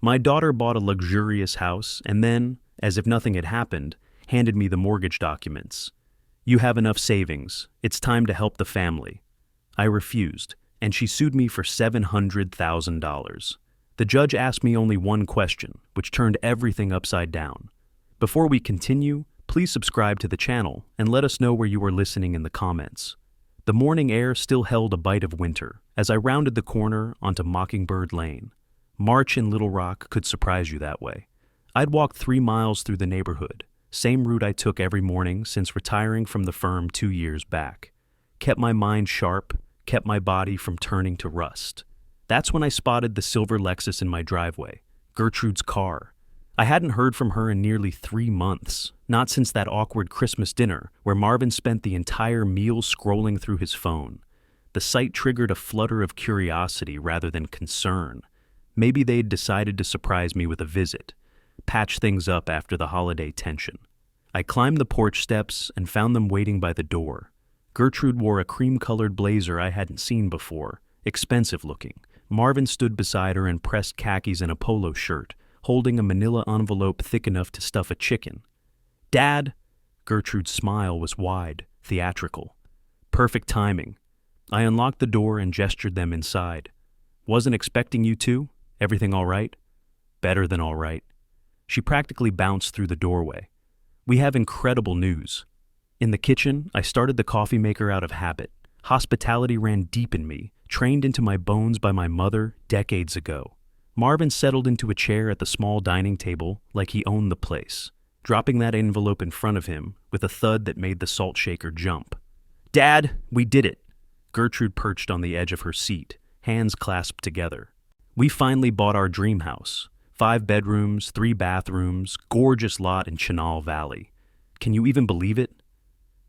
My daughter bought a luxurious house and then, as if nothing had happened, handed me the mortgage documents. You have enough savings. It's time to help the family. I refused, and she sued me for $700,000. The judge asked me only one question, which turned everything upside down. Before we continue, please subscribe to the channel and let us know where you are listening in the comments. The morning air still held a bite of winter as I rounded the corner onto Mockingbird Lane. March in Little Rock could surprise you that way. I'd walked 3 miles through the neighborhood, same route I took every morning since retiring from the firm 2 years back. Kept my mind sharp, kept my body from turning to rust. That's when I spotted the silver Lexus in my driveway, Gertrude's car. I hadn't heard from her in nearly 3 months, not since that awkward Christmas dinner where Marvin spent the entire meal scrolling through his phone. The sight triggered a flutter of curiosity rather than concern. Maybe they'd decided to surprise me with a visit, patch things up after the holiday tension. I climbed the porch steps and found them waiting by the door. Gertrude wore a cream-colored blazer I hadn't seen before, expensive looking. Marvin stood beside her in pressed khakis and a polo shirt, holding a manila envelope thick enough to stuff a chicken. "Dad!" Gertrude's smile was wide, theatrical. Perfect timing. I unlocked the door and gestured them inside. "Wasn't expecting you to? Everything all right?" "Better than all right." She practically bounced through the doorway. "We have incredible news." In the kitchen, I started the coffee maker out of habit. Hospitality ran deep in me, trained into my bones by my mother decades ago. Marvin settled into a chair at the small dining table like he owned the place, dropping that envelope in front of him with a thud that made the salt shaker jump. "Dad, we did it." Gertrude perched on the edge of her seat, hands clasped together. "We finally bought our dream house. 5 bedrooms, 3 bathrooms, gorgeous lot in Chenal Valley. Can you even believe it?"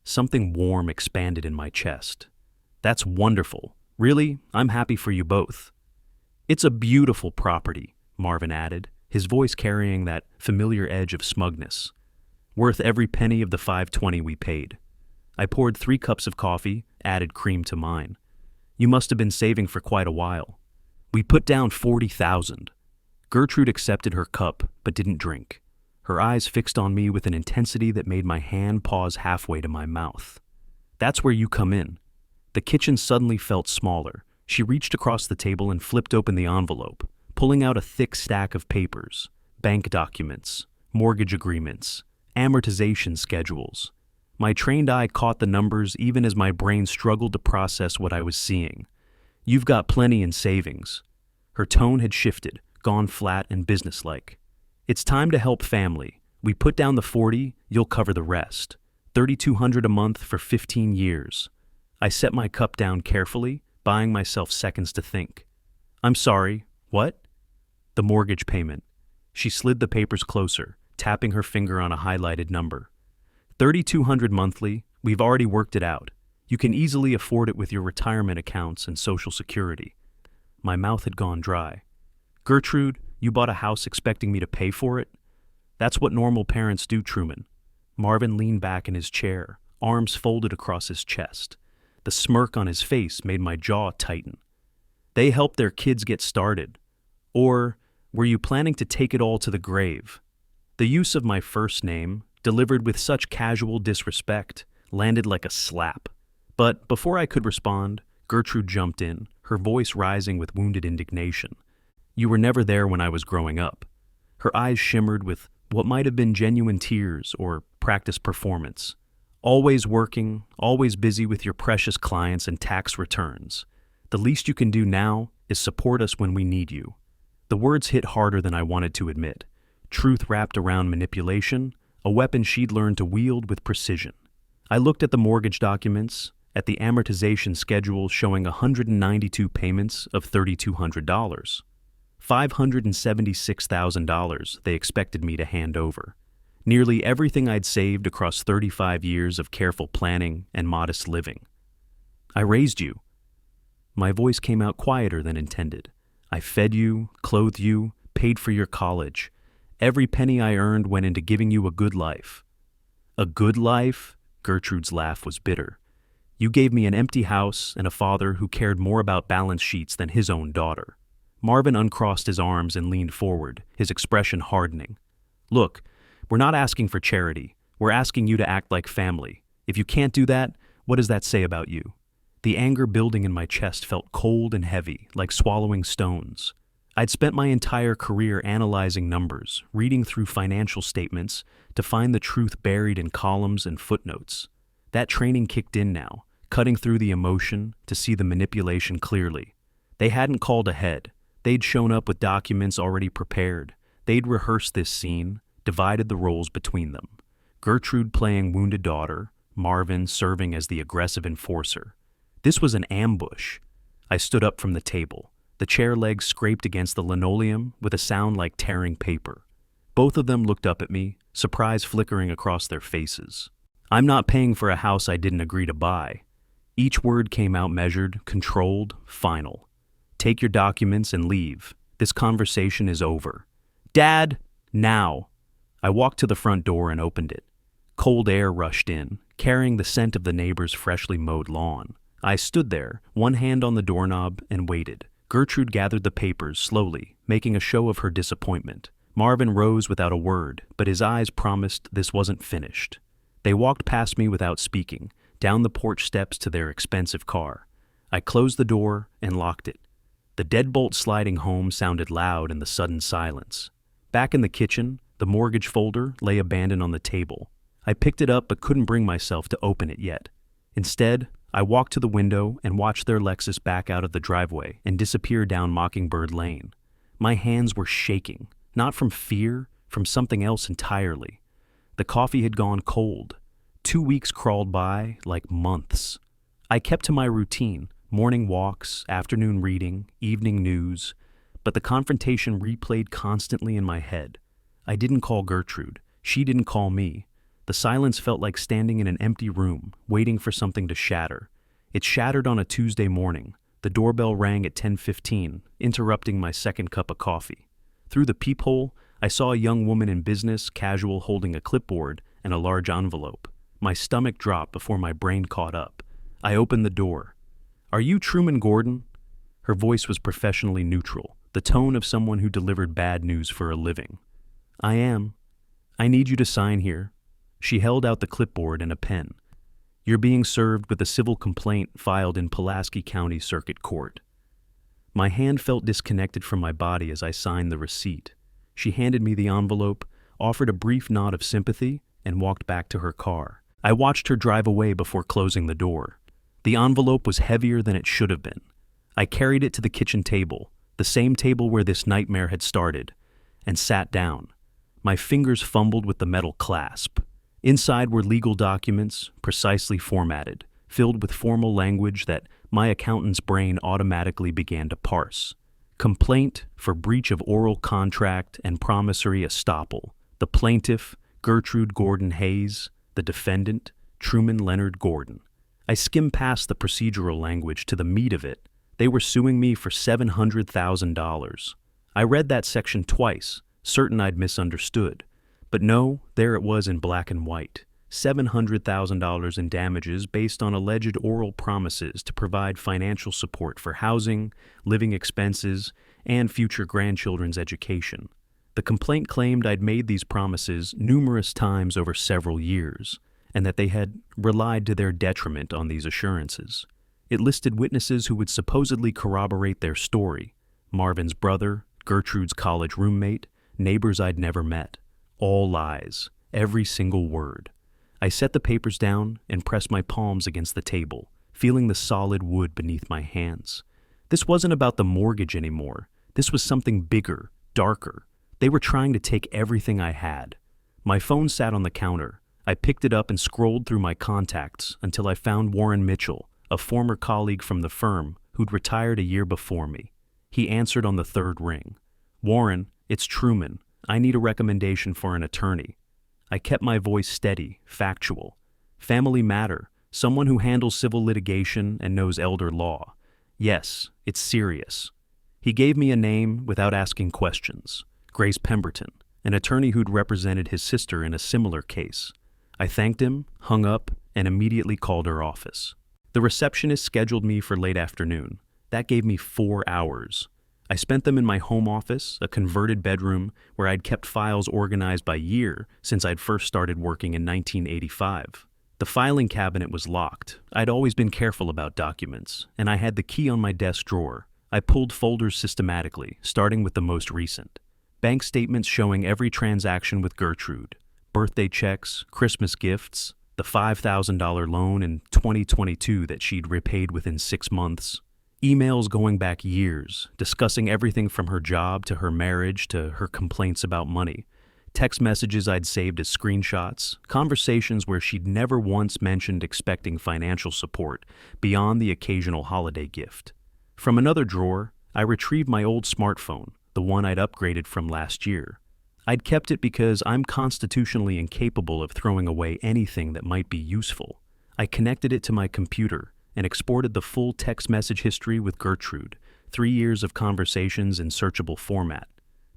Something warm expanded in my chest. "That's wonderful. Really, I'm happy for you both." "It's a beautiful property," Marvin added, his voice carrying that familiar edge of smugness. "Worth every penny of the $520 we paid." I poured 3 cups of coffee, added cream to mine. "You must have been saving for quite a while." "We put down $40,000. Gertrude accepted her cup, but didn't drink. Her eyes fixed on me with an intensity that made my hand pause halfway to my mouth. "That's where you come in." The kitchen suddenly felt smaller. She reached across the table and flipped open the envelope, pulling out a thick stack of papers, bank documents, mortgage agreements, amortization schedules. My trained eye caught the numbers even as my brain struggled to process what I was seeing. "You've got plenty in savings." Her tone had shifted, gone flat and businesslike. "It's time to help family. We put down the 40, you'll cover the rest. $3,200 a month for 15 years. I set my cup down carefully, buying myself seconds to think. "I'm sorry, what?" "The mortgage payment." She slid the papers closer, tapping her finger on a highlighted number. $3,200 monthly, we've already worked it out. You can easily afford it with your retirement accounts and Social Security. My mouth had gone dry. "Gertrude, you bought a house expecting me to pay for it?" "That's what normal parents do, Truman." Marvin leaned back in his chair, arms folded across his chest. The smirk on his face made my jaw tighten. "They help their kids get started. Or were you planning to take it all to the grave?" The use of my first name, delivered with such casual disrespect, landed like a slap. But before I could respond, Gertrude jumped in, her voice rising with wounded indignation. "You were never there when I was growing up." Her eyes shimmered with what might have been genuine tears or practiced performance. "Always working, always busy with your precious clients and tax returns. The least you can do now is support us when we need you." The words hit harder than I wanted to admit. Truth wrapped around manipulation, a weapon she'd learned to wield with precision. I looked at the mortgage documents, at the amortization schedule showing 192 payments of $3,200. $576,000 they expected me to hand over. Nearly everything I'd saved across 35 years of careful planning and modest living. "I raised you." My voice came out quieter than intended. "I fed you, clothed you, paid for your college. Every penny I earned went into giving you a good life." "A good life?" Gertrude's laugh was bitter. "You gave me an empty house and a father who cared more about balance sheets than his own daughter." Marvin uncrossed his arms and leaned forward, his expression hardening. "Look, we're not asking for charity. We're asking you to act like family. If you can't do that, what does that say about you?" The anger building in my chest felt cold and heavy, like swallowing stones. I'd spent my entire career analyzing numbers, reading through financial statements to find the truth buried in columns and footnotes. That training kicked in now, cutting through the emotion to see the manipulation clearly. They hadn't called ahead. They'd shown up with documents already prepared. They'd rehearsed this scene, divided the roles between them. Gertrude playing wounded daughter, Marvin serving as the aggressive enforcer. This was an ambush. I stood up from the table. The chair legs scraped against the linoleum with a sound like tearing paper. Both of them looked up at me, surprise flickering across their faces. "I'm not paying for a house I didn't agree to buy." Each word came out measured, controlled, final. "Take your documents and leave. This conversation is over." "Dad, now!" I walked to the front door and opened it. Cold air rushed in, carrying the scent of the neighbor's freshly mowed lawn. I stood there, one hand on the doorknob, and waited. Gertrude gathered the papers slowly, making a show of her disappointment. Marvin rose without a word, but his eyes promised this wasn't finished. They walked past me without speaking, down the porch steps to their expensive car. I closed the door and locked it. The deadbolt sliding home sounded loud in the sudden silence. Back in the kitchen, the mortgage folder lay abandoned on the table. I picked it up but couldn't bring myself to open it yet. Instead, I walked to the window and watched their Lexus back out of the driveway and disappear down Mockingbird Lane. My hands were shaking, not from fear, from something else entirely. The coffee had gone cold. 2 weeks crawled by like months. I kept to my routine, morning walks, afternoon reading, evening news, but the confrontation replayed constantly in my head. I didn't call Gertrude. She didn't call me. The silence felt like standing in an empty room, waiting for something to shatter. It shattered on a Tuesday morning. The doorbell rang at 10:15, interrupting my second cup of coffee. Through the peephole, I saw a young woman in business, casual, holding a clipboard and a large envelope. My stomach dropped before my brain caught up. I opened the door. "Are you Truman Gordon?" Her voice was professionally neutral, the tone of someone who delivered bad news for a living. "I am. I need you to sign here." She held out the clipboard and a pen. "You're being served with a civil complaint filed in Pulaski County Circuit Court." My hand felt disconnected from my body as I signed the receipt. She handed me the envelope, offered a brief nod of sympathy, and walked back to her car. I watched her drive away before closing the door. The envelope was heavier than it should have been. I carried it to the kitchen table, the same table where this nightmare had started, and sat down. My fingers fumbled with the metal clasp. Inside were legal documents, precisely formatted, filled with formal language that my accountant's brain automatically began to parse. Complaint for breach of oral contract and promissory estoppel. The plaintiff, Gertrude Gordon Hayes. The defendant, Truman Leonard Gordon. I skimmed past the procedural language to the meat of it. They were suing me for $700,000. I read that section twice, certain I'd misunderstood. But no, there it was in black and white. $700,000 in damages based on alleged oral promises to provide financial support for housing, living expenses, and future grandchildren's education. The complaint claimed I'd made these promises numerous times over several years, and that they had relied to their detriment on these assurances. It listed witnesses who would supposedly corroborate their story: Marvin's brother, Gertrude's college roommate, neighbors I'd never met. All lies, every single word. I set the papers down and pressed my palms against the table, feeling the solid wood beneath my hands. This wasn't about the mortgage anymore. This was something bigger, darker. They were trying to take everything I had. My phone sat on the counter. I picked it up and scrolled through my contacts until I found Warren Mitchell, a former colleague from the firm who'd retired a year before me. He answered on the third ring. "Warren, it's Truman. I need a recommendation for an attorney." I kept my voice steady, factual. "Family matter, someone who handles civil litigation and knows elder law. Yes, it's serious." He gave me a name without asking questions. Grace Pemberton, an attorney who'd represented his sister in a similar case. I thanked him, hung up, and immediately called her office. The receptionist scheduled me for late afternoon. That gave me 4 hours. I spent them in my home office, a converted bedroom where I'd kept files organized by year since I'd first started working in 1985. The filing cabinet was locked. I'd always been careful about documents, and I had the key on my desk drawer. I pulled folders systematically, starting with the most recent. Bank statements showing every transaction with Gertrude, birthday checks, Christmas gifts, the $5,000 loan in 2022 that she'd repaid within 6 months. Emails going back years, discussing everything from her job to her marriage to her complaints about money. Text messages I'd saved as screenshots, conversations where she'd never once mentioned expecting financial support beyond the occasional holiday gift. From another drawer, I retrieved my old smartphone, the one I'd upgraded from last year. I'd kept it because I'm constitutionally incapable of throwing away anything that might be useful. I connected it to my computer and exported the full text message history with Gertrude, 3 years of conversations in searchable format.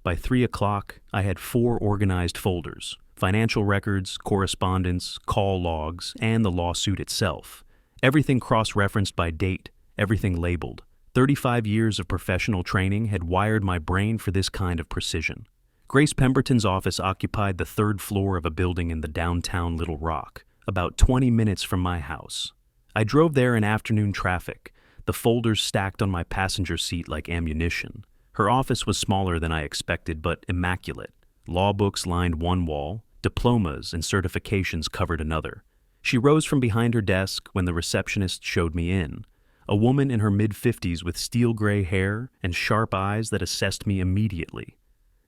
By 3 o'clock, I had 4 organized folders: financial records, correspondence, call logs, and the lawsuit itself. Everything cross-referenced by date, everything labeled. 35 years of professional training had wired my brain for this kind of precision. Grace Pemberton's office occupied the 3rd floor of a building in the downtown Little Rock, about 20 minutes from my house. I drove there in afternoon traffic, the folders stacked on my passenger seat like ammunition. Her office was smaller than I expected, but immaculate. Law books lined one wall, diplomas and certifications covered another. She rose from behind her desk when the receptionist showed me in. A woman in her mid-50s with steel gray hair and sharp eyes that assessed me immediately.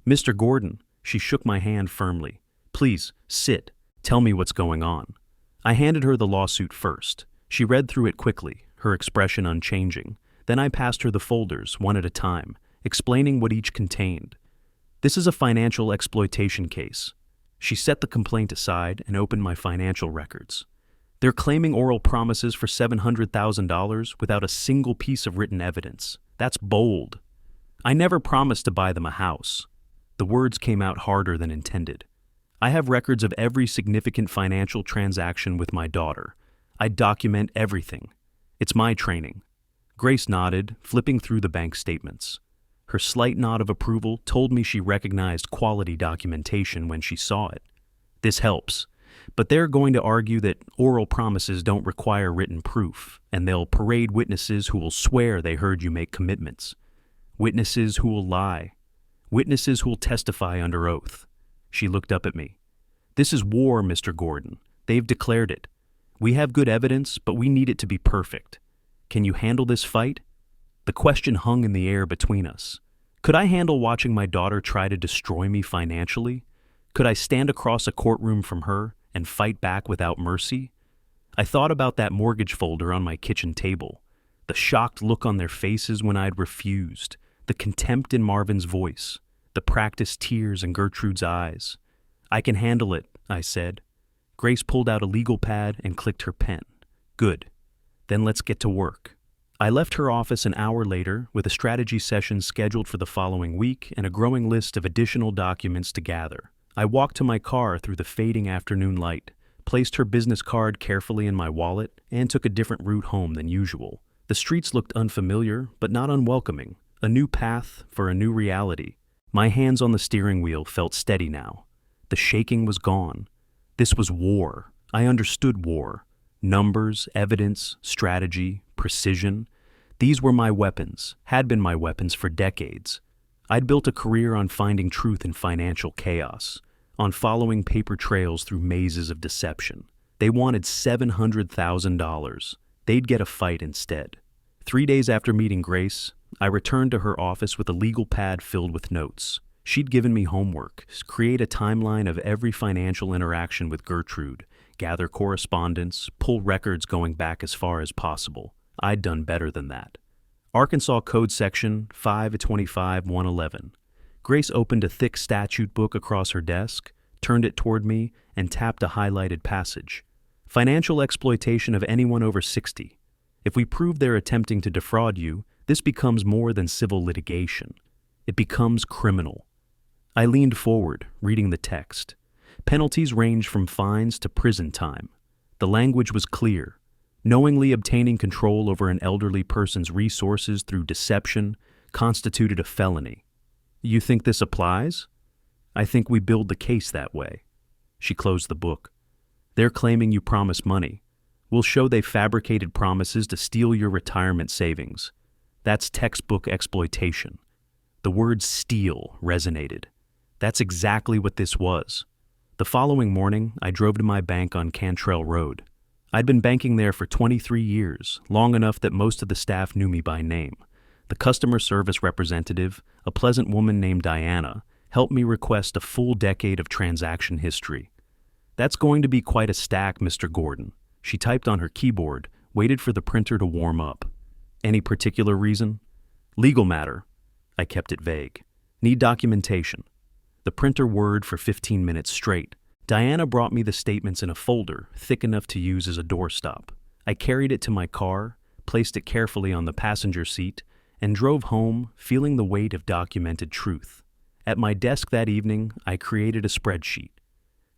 "Mr. Gordon," she shook my hand firmly. "Please, sit. Tell me what's going on." I handed her the lawsuit first. She read through it quickly, her expression unchanging. Then I passed her the folders, one at a time, explaining what each contained. "This is a financial exploitation case." She set the complaint aside and opened my financial records. "They're claiming oral promises for $700,000 without a single piece of written evidence. That's bold. I never promised to buy them a house." The words came out harder than intended. "I have records of every significant financial transaction with my daughter. I document everything. It's my training." Grace nodded, flipping through the bank statements. Her slight nod of approval told me she recognized quality documentation when she saw it. "This helps, but they're going to argue that oral promises don't require written proof, and they'll parade witnesses who will swear they heard you make commitments. Witnesses who will lie. Witnesses who will testify under oath." She looked up at me. "This is war, Mr. Gordon. They've declared it. We have good evidence, but we need it to be perfect. Can you handle this fight?" The question hung in the air between us. Could I handle watching my daughter try to destroy me financially? Could I stand across a courtroom from her and fight back without mercy? I thought about that mortgage folder on my kitchen table, the shocked look on their faces when I'd refused, the contempt in Marvin's voice, the practiced tears in Gertrude's eyes. "I can handle it," I said. Grace pulled out a legal pad and clicked her pen. "Good. Then let's get to work." I left her office an hour later with a strategy session scheduled for the following week and a growing list of additional documents to gather. I walked to my car through the fading afternoon light, placed her business card carefully in my wallet, and took a different route home than usual. The streets looked unfamiliar, but not unwelcoming. A new path for a new reality. My hands on the steering wheel felt steady now. The shaking was gone. This was war. I understood war. Numbers, evidence, strategy, precision. These were my weapons, had been my weapons for decades. I'd built a career on finding truth in financial chaos, on following paper trails through mazes of deception. They wanted $700,000. They'd get a fight instead. 3 days after meeting Grace, I returned to her office with a legal pad filled with notes. She'd given me homework: create a timeline of every financial interaction with Gertrude, gather correspondence, pull records going back as far as possible. I'd done better than that. Arkansas Code Section 525-111. Grace opened a thick statute book across her desk, turned it toward me, and tapped a highlighted passage. Financial exploitation of anyone over 60. If we prove they're attempting to defraud you, this becomes more than civil litigation. It becomes criminal. I leaned forward, reading the text. Penalties range from fines to prison time. The language was clear. Knowingly obtaining control over an elderly person's resources through deception, constituted a felony. You think this applies? I think we build the case that way. She closed the book. They're claiming you promised money. We'll show they fabricated promises to steal your retirement savings. That's textbook exploitation. The word steal resonated. That's exactly what this was. The following morning, I drove to my bank on Cantrell Road. I'd been banking there for 23 years, long enough that most of the staff knew me by name. The customer service representative, a pleasant woman named Diana, helped me request a full decade of transaction history. That's going to be quite a stack, Mr. Gordon. She typed on her keyboard, waited for the printer to warm up. Any particular reason? Legal matter. I kept it vague. Need documentation. The printer whirred for 15 minutes straight. Diana brought me the statements in a folder, thick enough to use as a doorstop. I carried it to my car, placed it carefully on the passenger seat, and drove home, feeling the weight of documented truth. At my desk that evening, I created a spreadsheet.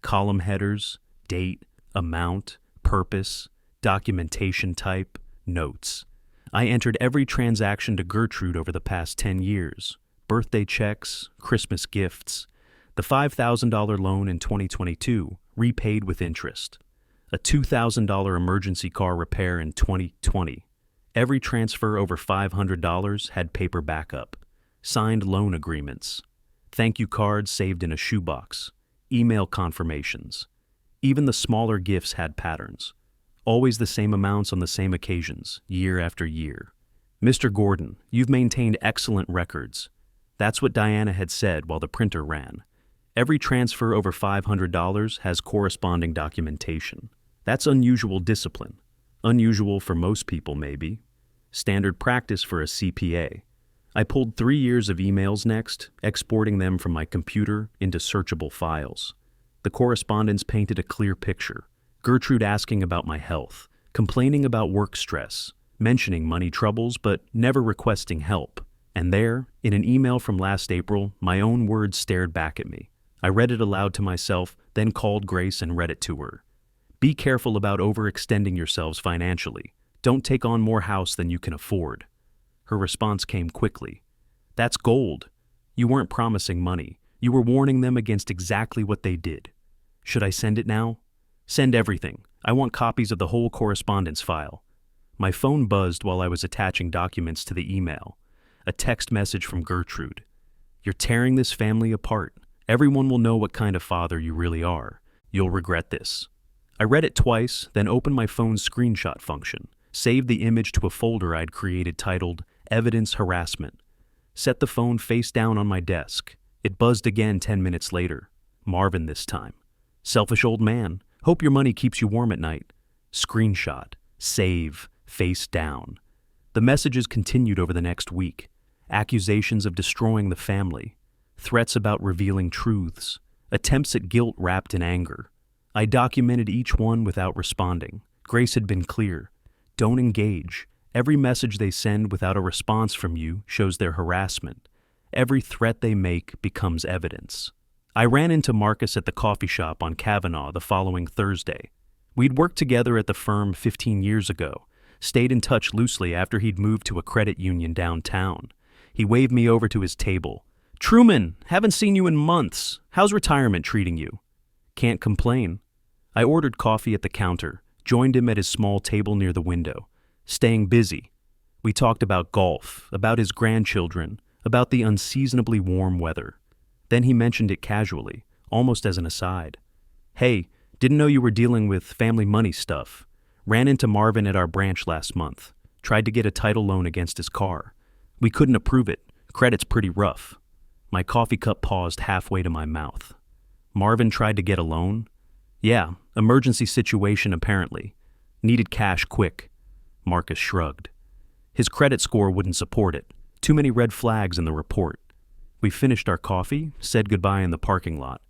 Column headers, date, amount, purpose, documentation type, notes. I entered every transaction to Gertrude over the past 10 years. Birthday checks, Christmas gifts. The $5,000 loan in 2022, repaid with interest. A $2,000 emergency car repair in 2020. Every transfer over $500 had paper backup. Signed loan agreements. Thank you cards saved in a shoebox. Email confirmations. Even the smaller gifts had patterns. Always the same amounts on the same occasions, year after year. Mr. Gordon, you've maintained excellent records. That's what Diana had said while the printer ran. Every transfer over $500 has corresponding documentation. That's unusual discipline. Unusual for most people, maybe. Standard practice for a CPA. I pulled 3 years of emails next, exporting them from my computer into searchable files. The correspondence painted a clear picture. Gertrude asking about my health, complaining about work stress, mentioning money troubles but never requesting help. And there, in an email from last April, my own words stared back at me. I read it aloud to myself, then called Grace and read it to her. Be careful about overextending yourselves financially. Don't take on more house than you can afford. Her response came quickly. That's gold. You weren't promising money. You were warning them against exactly what they did. Should I send it now? Send everything. I want copies of the whole correspondence file. My phone buzzed while I was attaching documents to the email. A text message from Gertrude. You're tearing this family apart. Everyone will know what kind of father you really are. You'll regret this. I read it twice, then opened my phone's screenshot function, saved the image to a folder I'd created titled Evidence Harassment. Set the phone face down on my desk. It buzzed again 10 minutes later. Marvin this time. Selfish old man. Hope your money keeps you warm at night. Screenshot. Save. Face down. The messages continued over the next week. Accusations of destroying the family. Threats about revealing truths. Attempts at guilt wrapped in anger. I documented each one without responding. Grace had been clear. Don't engage. Every message they send without a response from you shows their harassment. Every threat they make becomes evidence. I ran into Marcus at the coffee shop on Kavanaugh the following Thursday. We'd worked together at the firm 15 years ago, stayed in touch loosely after he'd moved to a credit union downtown. He waved me over to his table. Truman, haven't seen you in months. How's retirement treating you? Can't complain. I ordered coffee at the counter, joined him at his small table near the window. Staying busy. We talked about golf, about his grandchildren, about the unseasonably warm weather. Then he mentioned it casually, almost as an aside. Hey, didn't know you were dealing with family money stuff. Ran into Marvin at our branch last month. Tried to get a title loan against his car. We couldn't approve it. Credit's pretty rough. My coffee cup paused halfway to my mouth. Marvin tried to get a loan? Yeah, emergency situation apparently. Needed cash quick. Marcus shrugged. His credit score wouldn't support it. Too many red flags in the report. We finished our coffee, said goodbye in the parking lot.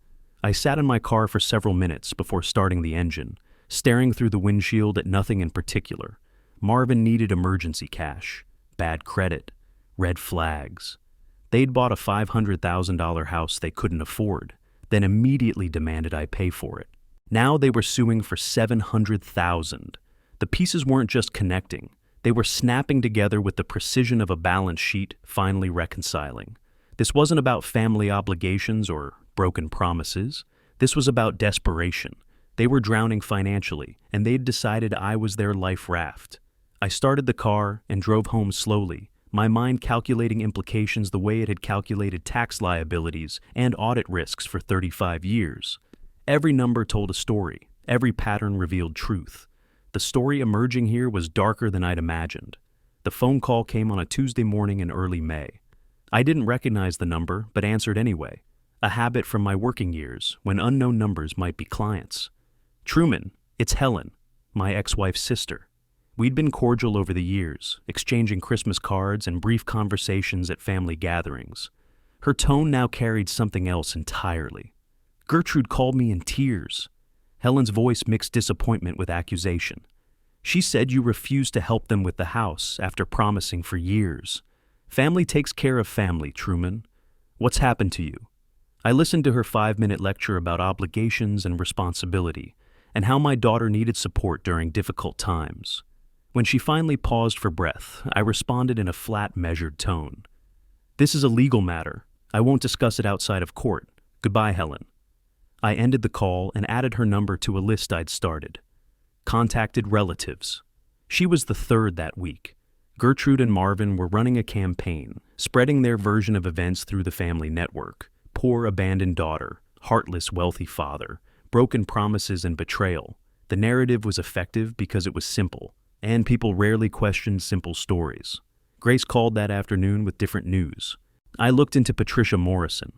I sat in my car for several minutes before starting the engine, staring through the windshield at nothing in particular. Marvin needed emergency cash. Bad credit. Red flags. They'd bought a $500,000 house they couldn't afford, then immediately demanded I pay for it. Now they were suing for $700,000. The pieces weren't just connecting. They were snapping together with the precision of a balance sheet, finally reconciling. This wasn't about family obligations or broken promises. This was about desperation. They were drowning financially, and they'd decided I was their life raft. I started the car and drove home slowly, my mind calculating implications the way it had calculated tax liabilities and audit risks for 35 years. Every number told a story. Every pattern revealed truth. The story emerging here was darker than I'd imagined. The phone call came on a Tuesday morning in early May. I didn't recognize the number, but answered anyway, a habit from my working years when unknown numbers might be clients. Truman, it's Helen, my ex-wife's sister. We'd been cordial over the years, exchanging Christmas cards and brief conversations at family gatherings. Her tone now carried something else entirely. Gertrude called me in tears. Helen's voice mixed disappointment with accusation. She said you refused to help them with the house after promising for years. Family takes care of family, Truman. What's happened to you? I listened to her 5-minute lecture about obligations and responsibility, and how my daughter needed support during difficult times. When she finally paused for breath, I responded in a flat, measured tone. This is a legal matter. I won't discuss it outside of court. Goodbye, Helen. I ended the call and added her number to a list I'd started. Contacted relatives. She was the third that week. Gertrude and Marvin were running a campaign, spreading their version of events through the family network. Poor abandoned daughter, heartless wealthy father, broken promises and betrayal. The narrative was effective because it was simple, and people rarely questioned simple stories. Grace called that afternoon with different news. I looked into Patricia Morrison.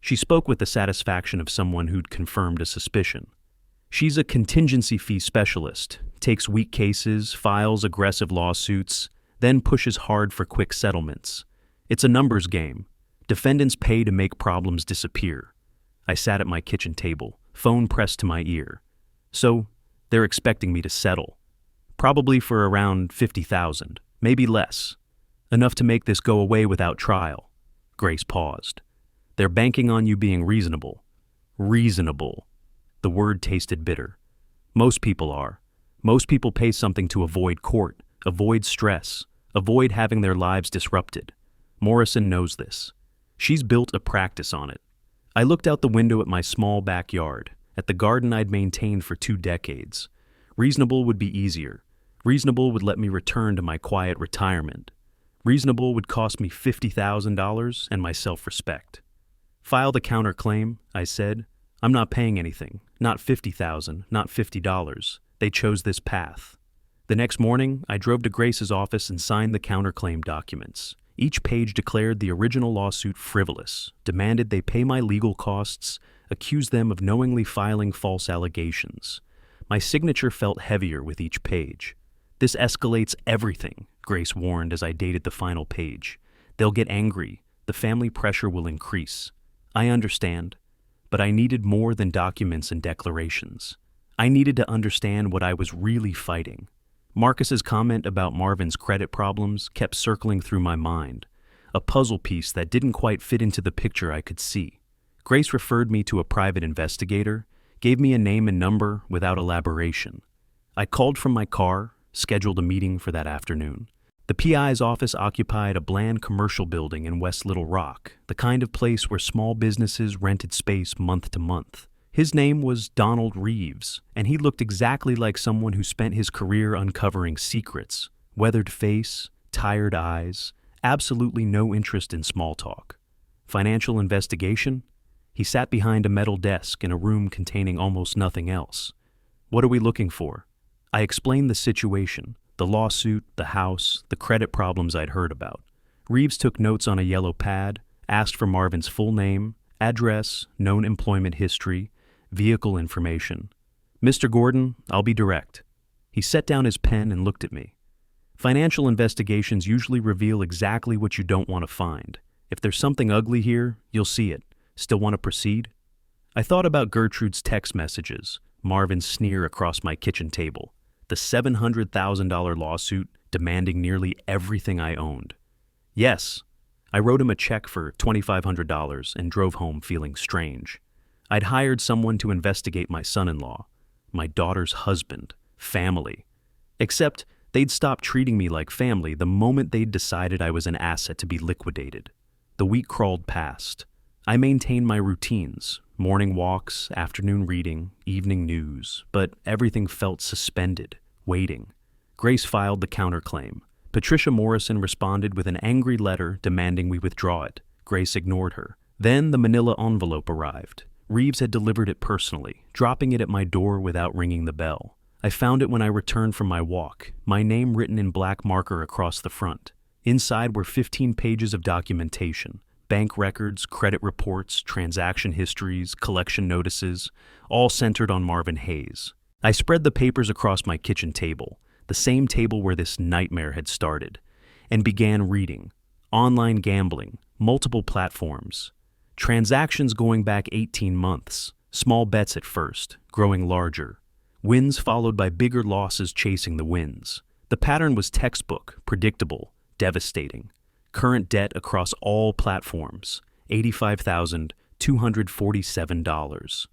She spoke with the satisfaction of someone who'd confirmed a suspicion. She's a contingency fee specialist, takes weak cases, files aggressive lawsuits, then pushes hard for quick settlements. It's a numbers game. Defendants pay to make problems disappear. I sat at my kitchen table, phone pressed to my ear. So, they're expecting me to settle. Probably for around $50,000, maybe less. Enough to make this go away without trial. Grace paused. They're banking on you being reasonable. Reasonable. The word tasted bitter. Most people are. Most people pay something to avoid court, avoid stress, avoid having their lives disrupted. Morrison knows this. She's built a practice on it. I looked out the window at my small backyard, at the garden I'd maintained for 2 decades. Reasonable would be easier. Reasonable would let me return to my quiet retirement. Reasonable would cost me $50,000 and my self-respect. File the counterclaim, I said. I'm not paying anything. Not $50,000, not $50. They chose this path. The next morning, I drove to Grace's office and signed the counterclaim documents. Each page declared the original lawsuit frivolous, demanded they pay my legal costs, accused them of knowingly filing false allegations. My signature felt heavier with each page. This escalates everything, Grace warned as I dated the final page. They'll get angry. The family pressure will increase. I understand, but I needed more than documents and declarations. I needed to understand what I was really fighting. Marcus's comment about Marvin's credit problems kept circling through my mind, a puzzle piece that didn't quite fit into the picture I could see. Grace referred me to a private investigator, gave me a name and number without elaboration. I called from my car, scheduled a meeting for that afternoon. The PI's office occupied a bland commercial building in West Little Rock, the kind of place where small businesses rented space month to month. His name was Donald Reeves, and he looked exactly like someone who spent his career uncovering secrets, weathered face, tired eyes, absolutely no interest in small talk. Financial investigation? He sat behind a metal desk in a room containing almost nothing else. What are we looking for? I explained the situation, the lawsuit, the house, the credit problems I'd heard about. Reeves took notes on a yellow pad, asked for Marvin's full name, address, known employment history, vehicle information. Mr. Gordon, I'll be direct. He set down his pen and looked at me. Financial investigations usually reveal exactly what you don't want to find. If there's something ugly here, you'll see it. Still want to proceed? I thought about Gertrude's text messages, Marvin's sneer across my kitchen table, the $700,000 lawsuit demanding nearly everything I owned. Yes, I wrote him a check for $2,500 and drove home feeling strange. I'd hired someone to investigate my son-in-law, my daughter's husband, family. Except They'd stopped treating me like family the moment they'd decided I was an asset to be liquidated. The week crawled past. I maintained my routines, morning walks, afternoon reading, evening news, but everything felt suspended, waiting. Grace filed the counterclaim. Patricia Morrison responded with an angry letter demanding we withdraw it. Grace ignored her. Then the manila envelope arrived. Reeves had delivered it personally, dropping it at my door without ringing the bell. I found it when I returned from my walk, my name written in black marker across the front. Inside were 15 pages of documentation. Bank records, credit reports, transaction histories, collection notices, all centered on Marvin Hayes. I spread the papers across my kitchen table, the same table where this nightmare had started, and began reading. Online gambling, multiple platforms, transactions going back 18 months, small bets at first, growing larger, wins followed by bigger losses chasing the wins. The pattern was textbook, predictable, devastating. Current debt across all platforms, $85,247.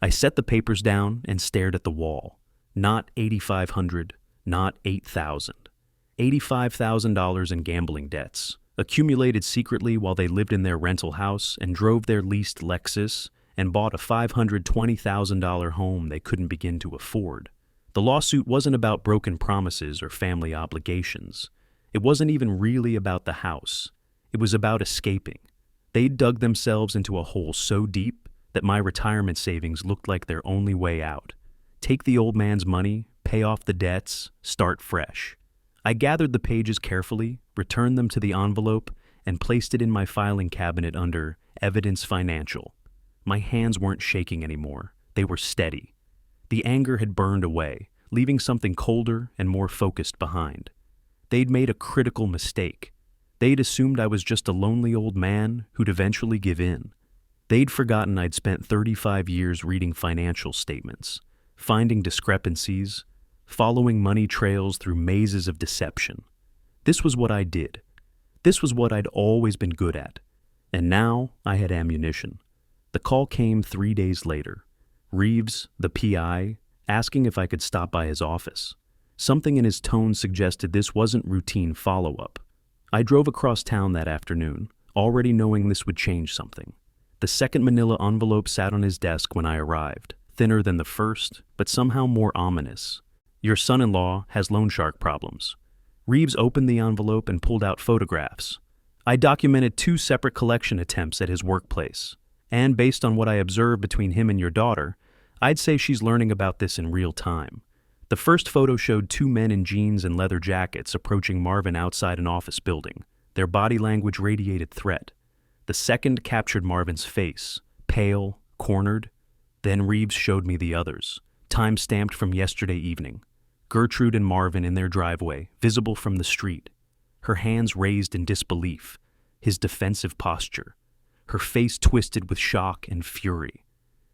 I set the papers down and stared at the wall. Not $8,500, not $8,000. $85,000 in gambling debts, accumulated secretly while they lived in their rental house and drove their leased Lexus and bought a $520,000 home they couldn't begin to afford. The lawsuit wasn't about broken promises or family obligations. It wasn't even really about the house. It was about escaping. They'd dug themselves into a hole so deep that my retirement savings looked like their only way out. Take the old man's money, pay off the debts, start fresh. I gathered the pages carefully, returned them to the envelope, and placed it in my filing cabinet under Evidence Financial. My hands weren't shaking anymore. They were steady. The anger had burned away, leaving something colder and more focused behind. They'd made a critical mistake. They'd assumed I was just a lonely old man who'd eventually give in. They'd forgotten I'd spent 35 years reading financial statements, finding discrepancies, following money trails through mazes of deception. This was what I did. This was what I'd always been good at. And now I had ammunition. The call came 3 days later. Reeves, the PI, asking if I could stop by his office. Something in his tone suggested this wasn't routine follow-up. I drove across town that afternoon, already knowing this would change something. The second manila envelope sat on his desk when I arrived, thinner than the first, but somehow more ominous. Your son-in-law has loan shark problems. Reeves opened the envelope and pulled out photographs. I documented 2 separate collection attempts at his workplace, and based on what I observed between him and your daughter, I'd say she's learning about this in real time. The first photo showed 2 men in jeans and leather jackets approaching Marvin outside an office building. Their body language radiated threat. The second captured Marvin's face, pale, cornered. Then Reeves showed me the others, time-stamped from yesterday evening. Gertrude and Marvin in their driveway, visible from the street. Her hands raised in disbelief, his defensive posture. Her face twisted with shock and fury.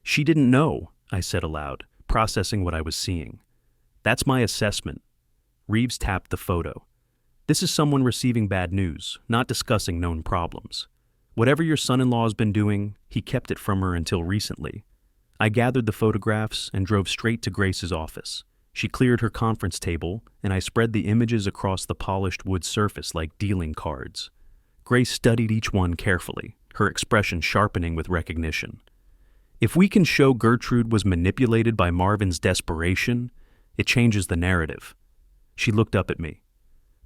She didn't know, I said aloud, processing what I was seeing. That's my assessment. Reeves tapped the photo. This is someone receiving bad news, not discussing known problems. Whatever your son-in-law's been doing, he kept it from her until recently. I gathered the photographs and drove straight to Grace's office. She cleared her conference table, and I spread the images across the polished wood surface like dealing cards. Grace studied each one carefully, her expression sharpening with recognition. If we can show Gertrude was manipulated by Marvin's desperation, it changes the narrative. She looked up at me.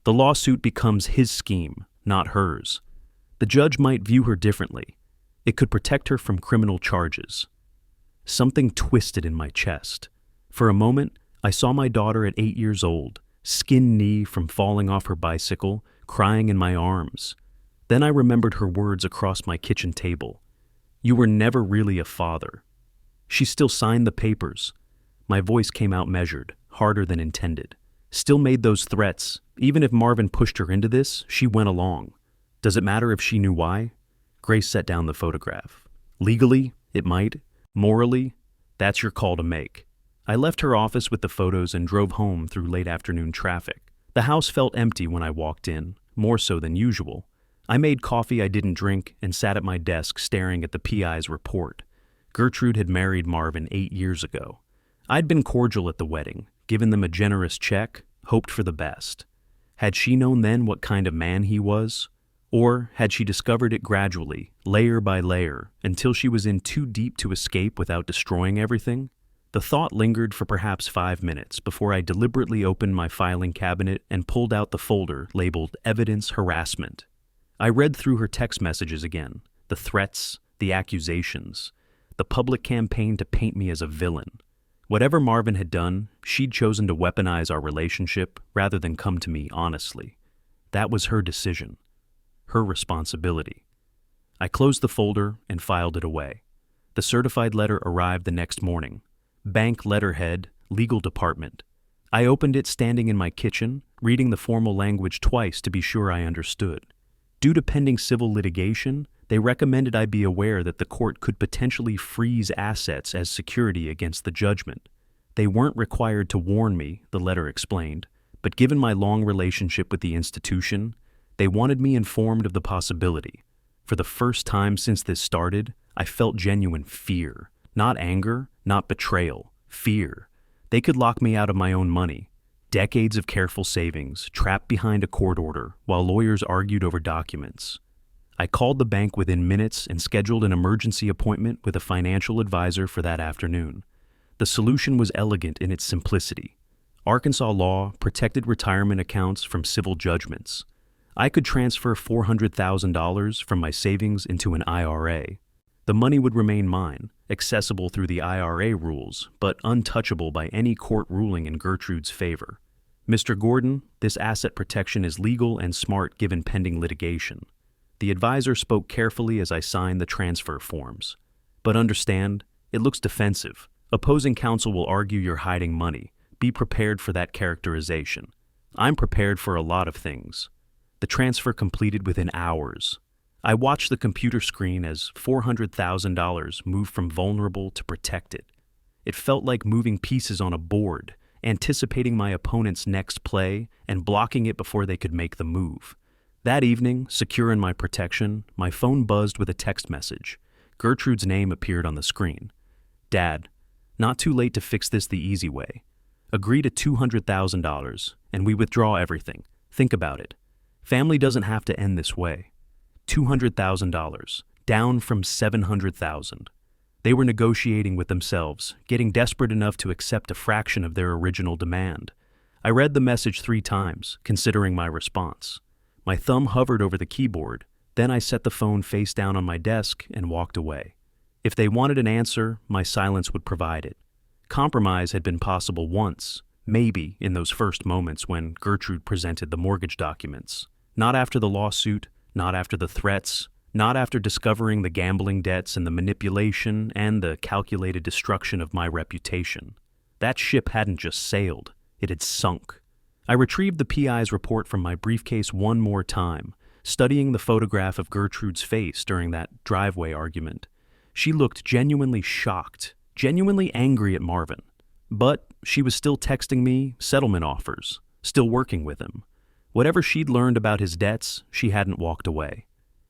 The lawsuit becomes his scheme, not hers. The judge might view her differently. It could protect her from criminal charges. Something twisted in my chest. For a moment, I saw my daughter at 8 years old, skin knee from falling off her bicycle, crying in my arms. Then I remembered her words across my kitchen table. You were never really a father. She still signed the papers. My voice came out measured, harder than intended. Still made those threats. Even if Marvin pushed her into this, she went along. Does it matter if she knew why? Grace set down the photograph. Legally, it might. Morally, that's your call to make. I left her office with the photos and drove home through late afternoon traffic. The house felt empty when I walked in, more so than usual. I made coffee I didn't drink and sat at my desk staring at the PI's report. Gertrude had married Marvin 8 years ago. I'd been cordial at the wedding, given them a generous check, hoped for the best. Had she known then what kind of man he was? Or had she discovered it gradually, layer by layer, until she was in too deep to escape without destroying everything? The thought lingered for perhaps 5 minutes before I deliberately opened my filing cabinet and pulled out the folder labeled Evidence Harassment. I read through her text messages again, the threats, the accusations, the public campaign to paint me as a villain. Whatever Marvin had done, she'd chosen to weaponize our relationship rather than come to me honestly. That was her decision, her responsibility. I closed the folder and filed it away. The certified letter arrived the next morning. Bank letterhead, legal department. I opened it standing in my kitchen, reading the formal language twice to be sure I understood. Due to pending civil litigation, they recommended I be aware that the court could potentially freeze assets as security against the judgment. They weren't required to warn me, the letter explained, but given my long relationship with the institution, they wanted me informed of the possibility. For the first time since this started, I felt genuine fear. Not anger, not betrayal, fear. They could lock me out of my own money. Decades of careful savings, trapped behind a court order, while lawyers argued over documents. I called the bank within minutes and scheduled an emergency appointment with a financial advisor for that afternoon. The solution was elegant in its simplicity. Arkansas law protected retirement accounts from civil judgments. I could transfer $400,000 from my savings into an IRA. The money would remain mine, accessible through the IRA rules, but untouchable by any court ruling in Gertrude's favor. Mr. Gordon, this asset protection is legal and smart given pending litigation. The advisor spoke carefully as I signed the transfer forms. But understand, it looks defensive. Opposing counsel will argue you're hiding money. Be prepared for that characterization. I'm prepared for a lot of things. The transfer completed within hours. I watched the computer screen as $400,000 moved from vulnerable to protected. It felt like moving pieces on a board, anticipating my opponent's next play and blocking it before they could make the move. That evening, secure in my protection, my phone buzzed with a text message. Gertrude's name appeared on the screen. Dad, not too late to fix this the easy way. Agree to $200,000, and we withdraw everything. Think about it. Family doesn't have to end this way. $200,000, down from $700,000. They were negotiating with themselves, getting desperate enough to accept a fraction of their original demand. I read the message 3 times, considering my response. My thumb hovered over the keyboard, then I set the phone face down on my desk and walked away. If they wanted an answer, my silence would provide it. Compromise had been possible once, maybe in those first moments when Gertrude presented the mortgage documents. Not after the lawsuit, not after the threats, not after discovering the gambling debts and the manipulation and the calculated destruction of my reputation. That ship hadn't just sailed, it had sunk. I retrieved the PI's report from my briefcase one more time, studying the photograph of Gertrude's face during that driveway argument. She looked genuinely shocked, genuinely angry at Marvin. But she was still texting me settlement offers, still working with him. Whatever she'd learned about his debts, she hadn't walked away.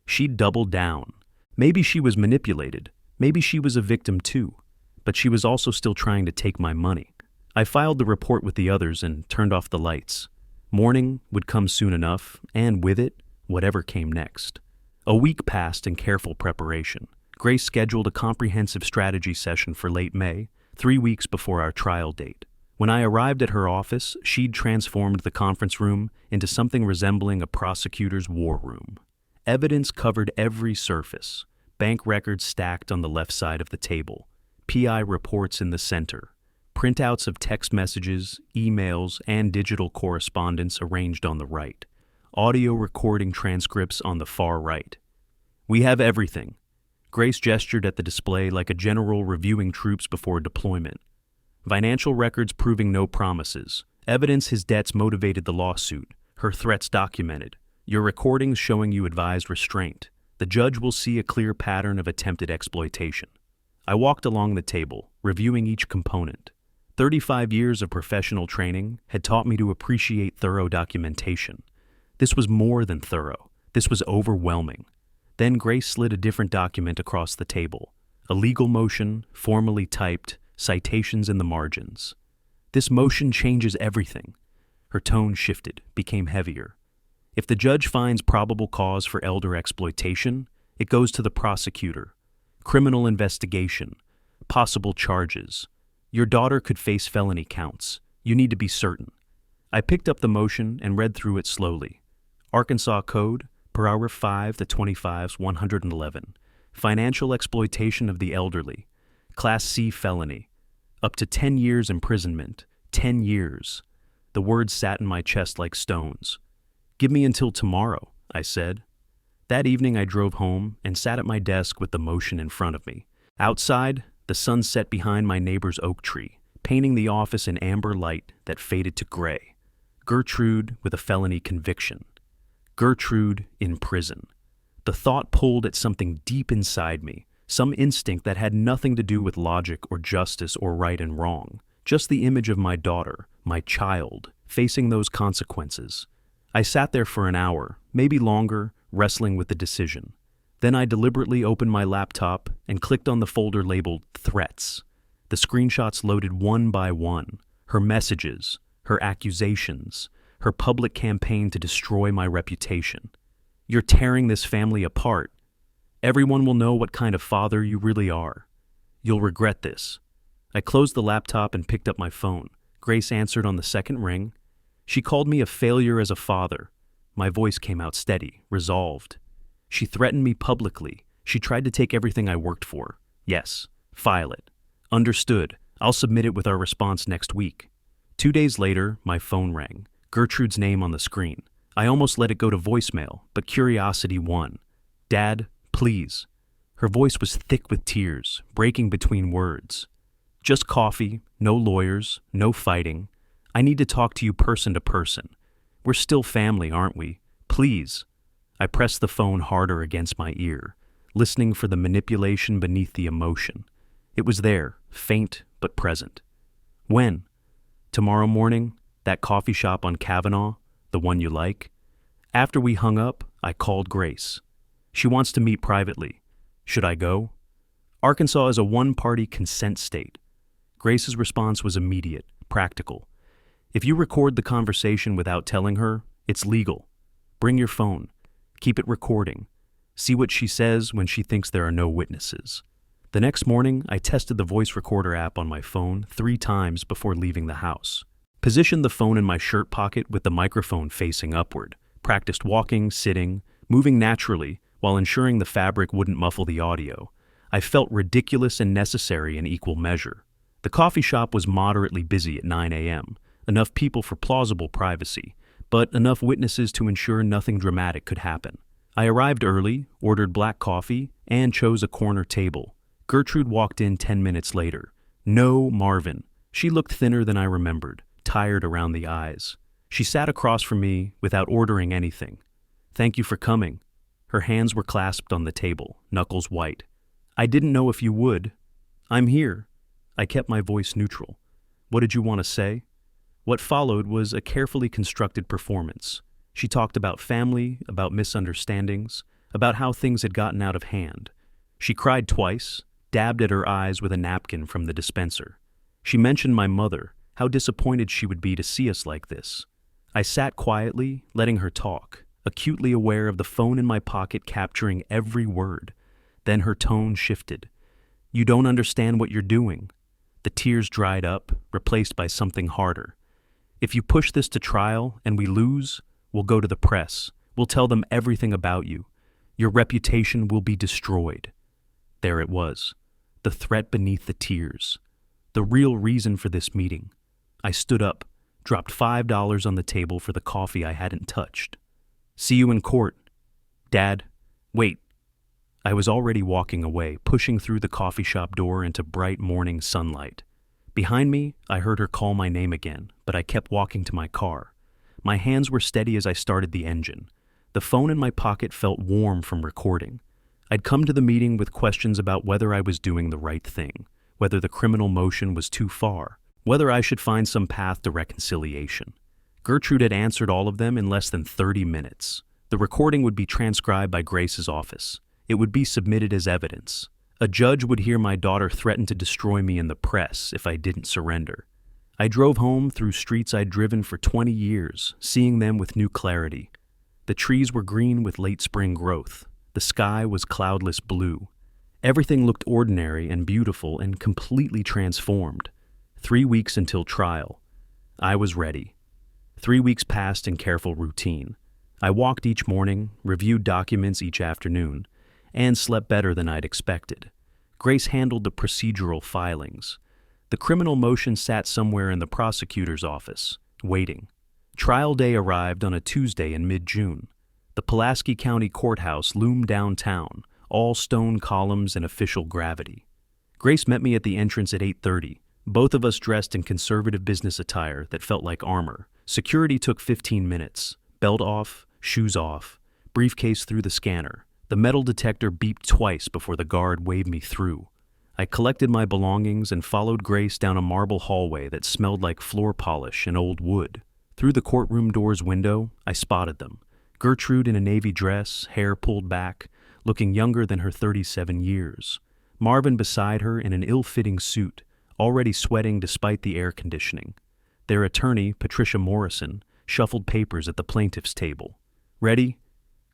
She'd doubled down. Maybe she was manipulated. Maybe she was a victim too. But she was also still trying to take my money. I filed the report with the others and turned off the lights. Morning would come soon enough, and with it, whatever came next. A week passed in careful preparation. Grace scheduled a comprehensive strategy session for late May, 3 weeks before our trial date. When I arrived at her office, she'd transformed the conference room into something resembling a prosecutor's war room. Evidence covered every surface. Bank records stacked on the left side of the table. PI reports in the center. Printouts of text messages, emails, and digital correspondence arranged on the right. Audio recording transcripts on the far right. We have everything. Grace gestured at the display like a general reviewing troops before deployment. Financial records proving no promises. Evidence his debts motivated the lawsuit. Her threats documented. Your recordings showing you advised restraint. The judge will see a clear pattern of attempted exploitation. I walked along the table, reviewing each component. 35 years of professional training had taught me to appreciate thorough documentation. This was more than thorough. This was overwhelming. Then Grace slid a different document across the table. A legal motion, formally typed, citations in the margins. This motion changes everything. Her tone shifted, became heavier. If the judge finds probable cause for elder exploitation, it goes to the prosecutor. Criminal investigation. Possible charges. Your daughter could face felony counts. You need to be certain. I picked up the motion and read through it slowly. Arkansas Code, Paragraph 5 to 25's 111. Financial exploitation of the elderly. Class C felony. Up to 10 years imprisonment. 10 years. The words sat in my chest like stones. Give me until tomorrow, I said. That evening I drove home and sat at my desk with the motion in front of me. Outside, the sun set behind my neighbor's oak tree, painting the office in amber light that faded to gray. Gertrude with a felony conviction. Gertrude in prison. The thought pulled at something deep inside me, some instinct that had nothing to do with logic or justice or right and wrong, just the image of my daughter, my child, facing those consequences. I sat there for an hour, maybe longer, wrestling with the decision. Then I deliberately opened my laptop and clicked on the folder labeled Threats. The screenshots loaded one by one. Her messages, her accusations, her public campaign to destroy my reputation. You're tearing this family apart. Everyone will know what kind of father you really are. You'll regret this. I closed the laptop and picked up my phone. Grace answered on the second ring. She called me a failure as a father. My voice came out steady, resolved. She threatened me publicly. She tried to take everything I worked for. Yes, file it. Understood. I'll submit it with our response next week. 2 days later, my phone rang. Gertrude's name on the screen. I almost let it go to voicemail, but curiosity won. Dad, please. Her voice was thick with tears, breaking between words. Just coffee, no lawyers, no fighting. I need to talk to you person to person. We're still family, aren't we? Please. I pressed the phone harder against my ear, listening for the manipulation beneath the emotion. It was there, faint but present. When? Tomorrow morning? That coffee shop on Kavanaugh? The one you like? After we hung up, I called Grace. She wants to meet privately. Should I go? Arkansas is a one-party consent state. Grace's response was immediate, practical. If you record the conversation without telling her, it's legal. Bring your phone. Keep it recording. See what she says when she thinks there are no witnesses. The next morning, I tested the voice recorder app on my phone 3 times before leaving the house. Positioned the phone in my shirt pocket with the microphone facing upward. Practiced walking, sitting, moving naturally while ensuring the fabric wouldn't muffle the audio. I felt ridiculous and necessary in equal measure. The coffee shop was moderately busy at 9 a.m., enough people for plausible privacy, but enough witnesses to ensure nothing dramatic could happen. I arrived early, ordered black coffee, and chose a corner table. Gertrude walked in 10 minutes later. No Marvin. She looked thinner than I remembered, tired around the eyes. She sat across from me without ordering anything. Thank you for coming. Her hands were clasped on the table, knuckles white. I didn't know if you would. I'm here. I kept my voice neutral. What did you want to say? What followed was a carefully constructed performance. She talked about family, about misunderstandings, about how things had gotten out of hand. She cried twice, dabbed at her eyes with a napkin from the dispenser. She mentioned my mother, how disappointed she would be to see us like this. I sat quietly, letting her talk, acutely aware of the phone in my pocket capturing every word. Then her tone shifted. You don't understand what you're doing. The tears dried up, replaced by something harder. If you push this to trial and we lose, we'll go to the press. We'll tell them everything about you. Your reputation will be destroyed. There it was, the threat beneath the tears. The real reason for this meeting. I stood up, dropped $5 on the table for the coffee I hadn't touched. See you in court. Dad, wait. I was already walking away, pushing through the coffee shop door into bright morning sunlight. Behind me, I heard her call my name again, but I kept walking to my car. My hands were steady as I started the engine. The phone in my pocket felt warm from recording. I'd come to the meeting with questions about whether I was doing the right thing, whether the criminal motion was too far, whether I should find some path to reconciliation. Gertrude had answered all of them in less than 30 minutes. The recording would be transcribed by Grace's office. It would be submitted as evidence. A judge would hear my daughter threaten to destroy me in the press if I didn't surrender. I drove home through streets I'd driven for 20 years, seeing them with new clarity. The trees were green with late spring growth. The sky was cloudless blue. Everything looked ordinary and beautiful and completely transformed. 3 weeks until trial. I was ready. 3 weeks passed in careful routine. I walked each morning, reviewed documents each afternoon, and slept better than I'd expected. Grace handled the procedural filings. The criminal motion sat somewhere in the prosecutor's office, waiting. Trial day arrived on a Tuesday in mid-June. The Pulaski County Courthouse loomed downtown, all stone columns and official gravity. Grace met me at the entrance at 8:30, both of us dressed in conservative business attire that felt like armor. Security took 15 minutes. Belt off, shoes off, briefcase through the scanner. The metal detector beeped twice before the guard waved me through. I collected my belongings and followed Grace down a marble hallway that smelled like floor polish and old wood. Through the courtroom door's window, I spotted them. Gertrude in a navy dress, hair pulled back, looking younger than her 37 years. Marvin beside her in an ill-fitting suit, already sweating despite the air conditioning. Their attorney, Patricia Morrison, shuffled papers at the plaintiff's table. Ready?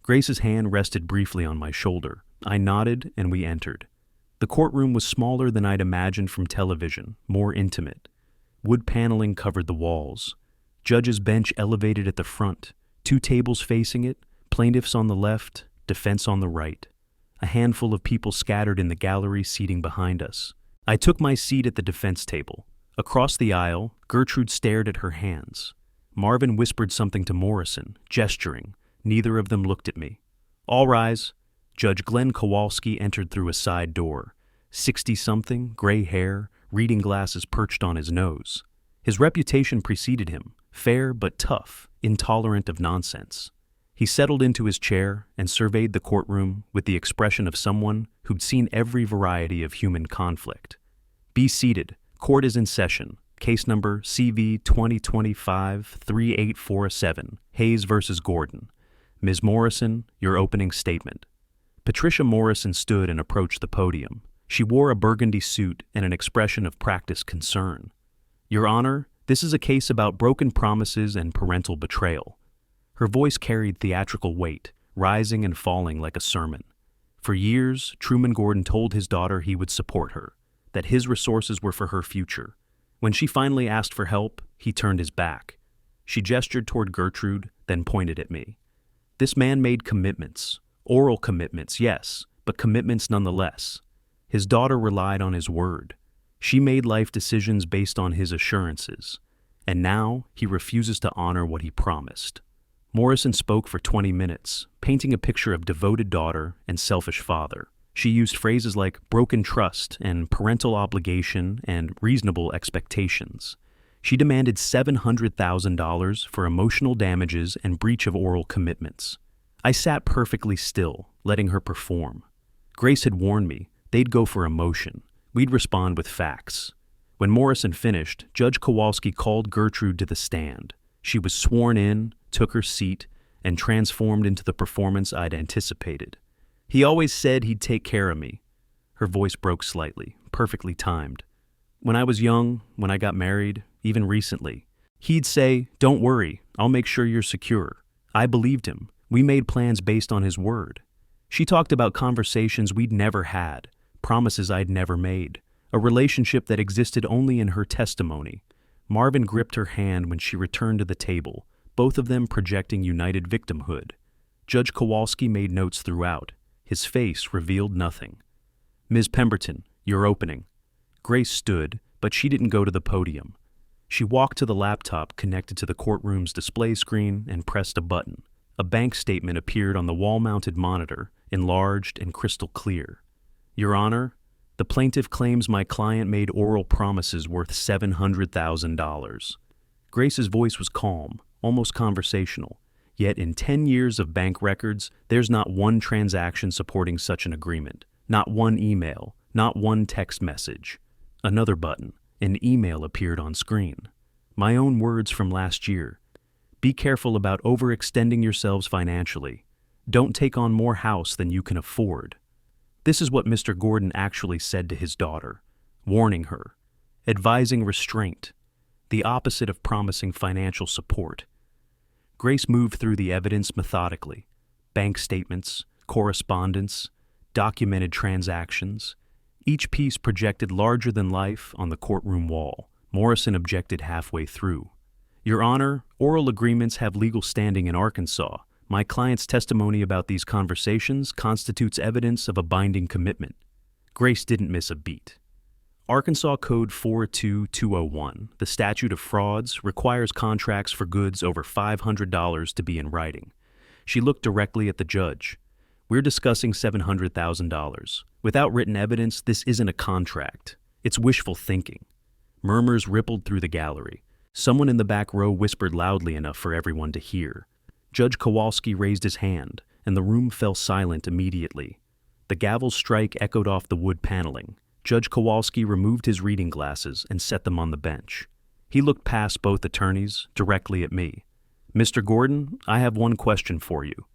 Grace's hand rested briefly on my shoulder. I nodded and we entered. The courtroom was smaller than I'd imagined from television, more intimate. Wood paneling covered the walls. Judge's bench elevated at the front, 2 tables facing it, plaintiffs on the left, defense on the right. A handful of people scattered in the gallery seating behind us. I took my seat at the defense table. Across the aisle, Gertrude stared at her hands. Marvin whispered something to Morrison, gesturing. Neither of them looked at me. All rise. Judge Glenn Kowalski entered through a side door. 60-something, gray hair, reading glasses perched on his nose. His reputation preceded him, fair but tough, intolerant of nonsense. He settled into his chair and surveyed the courtroom with the expression of someone who'd seen every variety of human conflict. Be seated. Court is in session. Case number CV 2025-3847, Hayes versus Gordon. Ms. Morrison, your opening statement. Patricia Morrison stood and approached the podium. She wore a burgundy suit and an expression of practiced concern. Your Honor, this is a case about broken promises and parental betrayal. Her voice carried theatrical weight, rising and falling like a sermon. For years, Truman Gordon told his daughter he would support her, that his resources were for her future. When she finally asked for help, he turned his back. She gestured toward Gertrude, then pointed at me. This man made commitments. Oral commitments, yes, but commitments nonetheless. His daughter relied on his word. She made life decisions based on his assurances. And now he refuses to honor what he promised. Morrison spoke for 20 minutes, painting a picture of devoted daughter and selfish father. She used phrases like broken trust and parental obligation and reasonable expectations. She demanded $700,000 for emotional damages and breach of oral commitments. I sat perfectly still, letting her perform. Grace had warned me they'd go for emotion. We'd respond with facts. When Morrison finished, Judge Kowalski called Gertrude to the stand. She was sworn in, took her seat, and transformed into the performance I'd anticipated. He always said he'd take care of me. Her voice broke slightly, perfectly timed. When I was young, when I got married, even recently, he'd say, "Don't worry, I'll make sure you're secure." I believed him. We made plans based on his word. She talked about conversations we'd never had, promises I'd never made, a relationship that existed only in her testimony. Marvin gripped her hand when she returned to the table, both of them projecting united victimhood. Judge Kowalski made notes throughout. His face revealed nothing. Ms. Pemberton, your opening. Grace stood, but she didn't go to the podium. She walked to the laptop connected to the courtroom's display screen and pressed a button. A bank statement appeared on the wall-mounted monitor, enlarged and crystal clear. Your Honor, the plaintiff claims my client made oral promises worth $700,000. Grace's voice was calm, almost conversational. Yet in 10 years of bank records, there's not one transaction supporting such an agreement. Not one email, not one text message. Another button. An email appeared on screen. My own words from last year. Be careful about overextending yourselves financially. Don't take on more house than you can afford. This is what Mr. Gordon actually said to his daughter, warning her, advising restraint. the opposite of promising financial support. Grace moved through the evidence methodically: bank statements, correspondence, documented transactions. Each piece projected larger than life on the courtroom wall. Morrison objected halfway through. "Your Honor, oral agreements have legal standing in Arkansas. My client's testimony about these conversations constitutes evidence of a binding commitment." Grace didn't miss a beat. Arkansas Code 42201, the statute of frauds, requires contracts for goods over $500 to be in writing. She looked directly at the judge. "We're discussing $700,000. Without written evidence, this isn't a contract. It's wishful thinking." Murmurs rippled through the gallery. Someone in the back row whispered loudly enough for everyone to hear. Judge Kowalski raised his hand, and the room fell silent immediately. The gavel's strike echoed off the wood paneling. Judge Kowalski removed his reading glasses and set them on the bench. He looked past both attorneys, directly at me. "Mr. Gordon, I have one question for you."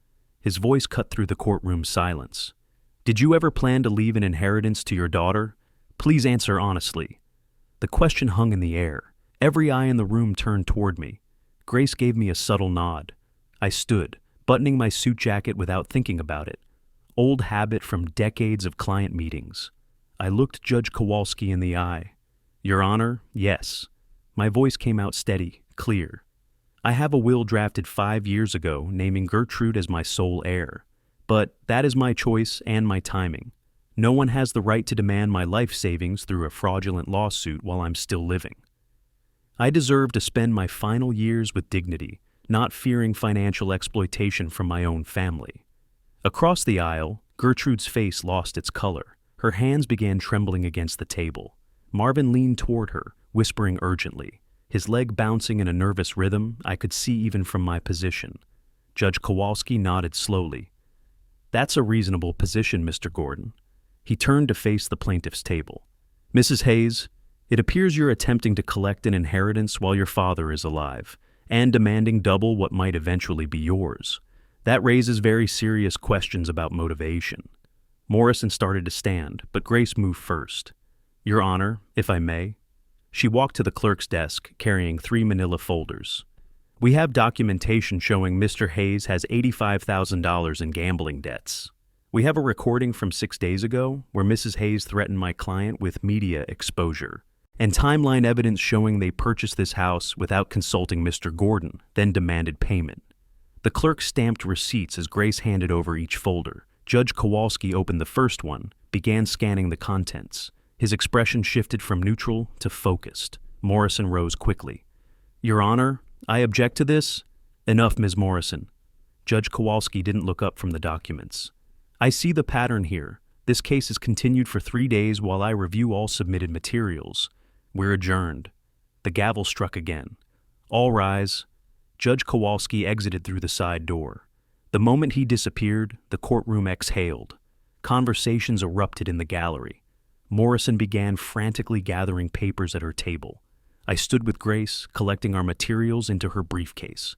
His voice cut through the courtroom silence. "Did you ever plan to leave an inheritance to your daughter? Please answer honestly." The question hung in the air. Every eye in the room turned toward me. Grace gave me a subtle nod. I stood, buttoning my suit jacket without thinking about it. Old habit from decades of client meetings. I looked Judge Kowalski in the eye. "Your Honor, yes." My voice came out steady, clear. "I have a will drafted 5 years ago naming Gertrude as my sole heir. But that is my choice and my timing. No one has the right to demand my life savings through a fraudulent lawsuit while I'm still living. I deserve to spend my final years with dignity, not fearing financial exploitation from my own family." Across the aisle, Gertrude's face lost its color. Her hands began trembling against the table. Marvin leaned toward her, whispering urgently. His leg bouncing in a nervous rhythm I could see even from my position. Judge Kowalski nodded slowly. "That's a reasonable position, Mr. Gordon." He turned to face the plaintiff's table. "Mrs. Hayes, it appears you're attempting to collect an inheritance while your father is alive, and demanding double what might eventually be yours. That raises very serious questions about motivation." Morrison started to stand, but Grace moved first. "Your Honor, if I may." She walked to the clerk's desk, carrying 3 manila folders. "We have documentation showing Mr. Hayes has $85,000 in gambling debts. We have a recording from 6 days ago where Mrs. Hayes threatened my client with media exposure, and timeline evidence showing they purchased this house without consulting Mr. Gordon, then demanded payment." The clerk stamped receipts as Grace handed over each folder. Judge Kowalski opened the first one, began scanning the contents. His expression shifted from neutral to focused. Morrison rose quickly. "Your Honor, I object to this." "Enough, Ms. Morrison." Judge Kowalski didn't look up from the documents. "I see the pattern here. This case is continued for 3 days while I review all submitted materials. We're adjourned." The gavel struck again. "All rise." Judge Kowalski exited through the side door. The moment he disappeared, the courtroom exhaled. Conversations erupted in the gallery. Morrison began frantically gathering papers at her table. I stood with Grace, collecting our materials into her briefcase.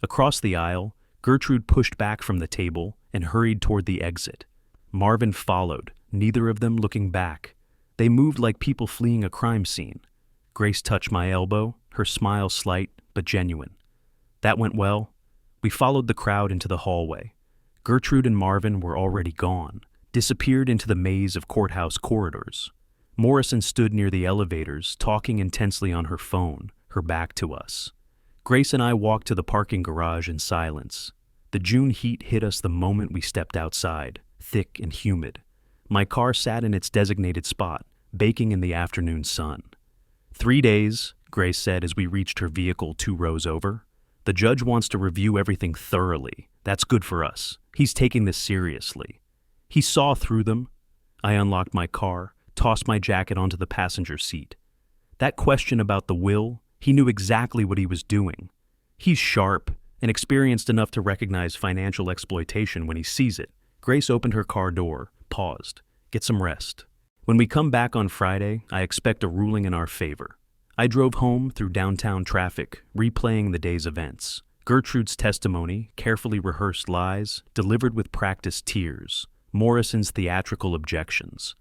Across the aisle, Gertrude pushed back from the table and hurried toward the exit. Marvin followed, neither of them looking back. They moved like people fleeing a crime scene. Grace touched my elbow, her smile slight but genuine. "That went well." We followed the crowd into the hallway. Gertrude and Marvin were already gone, disappeared into the maze of courthouse corridors. Morrison stood near the elevators, talking intensely on her phone, her back to us. Grace and I walked to the parking garage in silence. The June heat hit us the moment we stepped outside, thick and humid. My car sat in its designated spot, baking in the afternoon sun. 3 days, Grace said as we reached her vehicle 2 rows over. "The judge wants to review everything thoroughly. That's good for us. He's taking this seriously." He saw through them. I unlocked my car, tossed my jacket onto the passenger seat. That question about the will, he knew exactly what he was doing. He's sharp and experienced enough to recognize financial exploitation when he sees it. Grace opened her car door, paused. "Get some rest. When we come back on Friday, I expect a ruling in our favor." I drove home through downtown traffic, replaying the day's events. Gertrude's testimony, carefully rehearsed lies, delivered with practiced tears. Morrison's theatrical objections.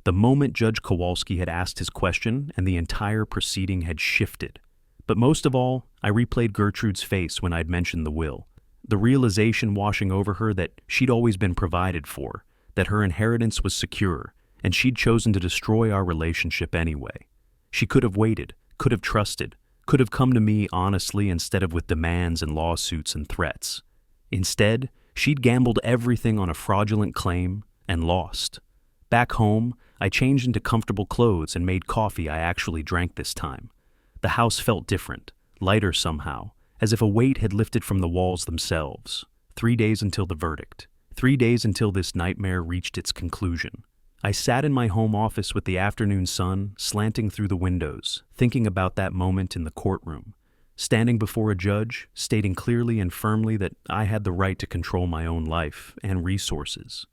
The moment Judge Kowalski had asked his question and the entire proceeding had shifted. But most of all, I replayed Gertrude's face when I'd mentioned the will. The realization washing over her that she'd always been provided for, that her inheritance was secure, and she'd chosen to destroy our relationship anyway. She could have waited, could have trusted, could have come to me honestly instead of with demands and lawsuits and threats. Instead, she'd gambled everything on a fraudulent claim and lost. Back home, I changed into comfortable clothes and made coffee I actually drank this time. The house felt different, lighter somehow, as if a weight had lifted from the walls themselves. 3 days until the verdict. 3 days until this nightmare reached its conclusion. I sat in my home office with the afternoon sun slanting through the windows, thinking about that moment in the courtroom. Standing before a judge, stating clearly and firmly that I had the right to control my own life and resources.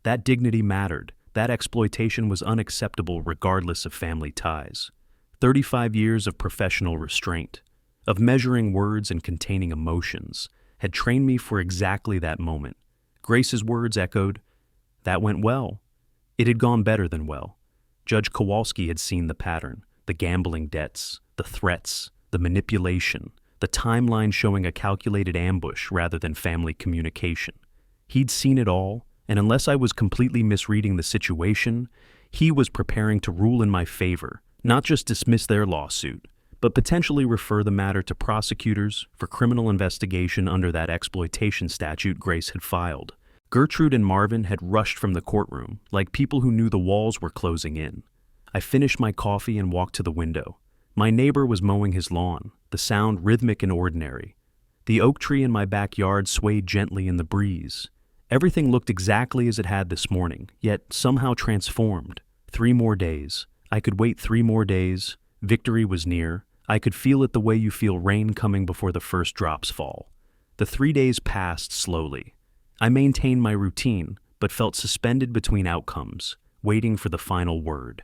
That dignity mattered. That exploitation was unacceptable regardless of family ties. 35 years of professional restraint, of measuring words and containing emotions, had trained me for exactly that moment. Grace's words echoed, "That went well." It had gone better than well. Judge Kowalski had seen the pattern, the gambling debts, the threats, the manipulation, the timeline showing a calculated ambush rather than family communication. He'd seen it all, and unless I was completely misreading the situation, he was preparing to rule in my favor, not just dismiss their lawsuit, but potentially refer the matter to prosecutors for criminal investigation under that exploitation statute Grace had filed. Gertrude and Marvin had rushed from the courtroom, like people who knew the walls were closing in. I finished my coffee and walked to the window. My neighbor was mowing his lawn, the sound rhythmic and ordinary. The oak tree in my backyard swayed gently in the breeze. Everything looked exactly as it had this morning, yet somehow transformed. 3 more days. I could wait 3 more days. Victory was near. I could feel it the way you feel rain coming before the first drops fall. The 3 days passed slowly. I maintained my routine, but felt suspended between outcomes, waiting for the final word.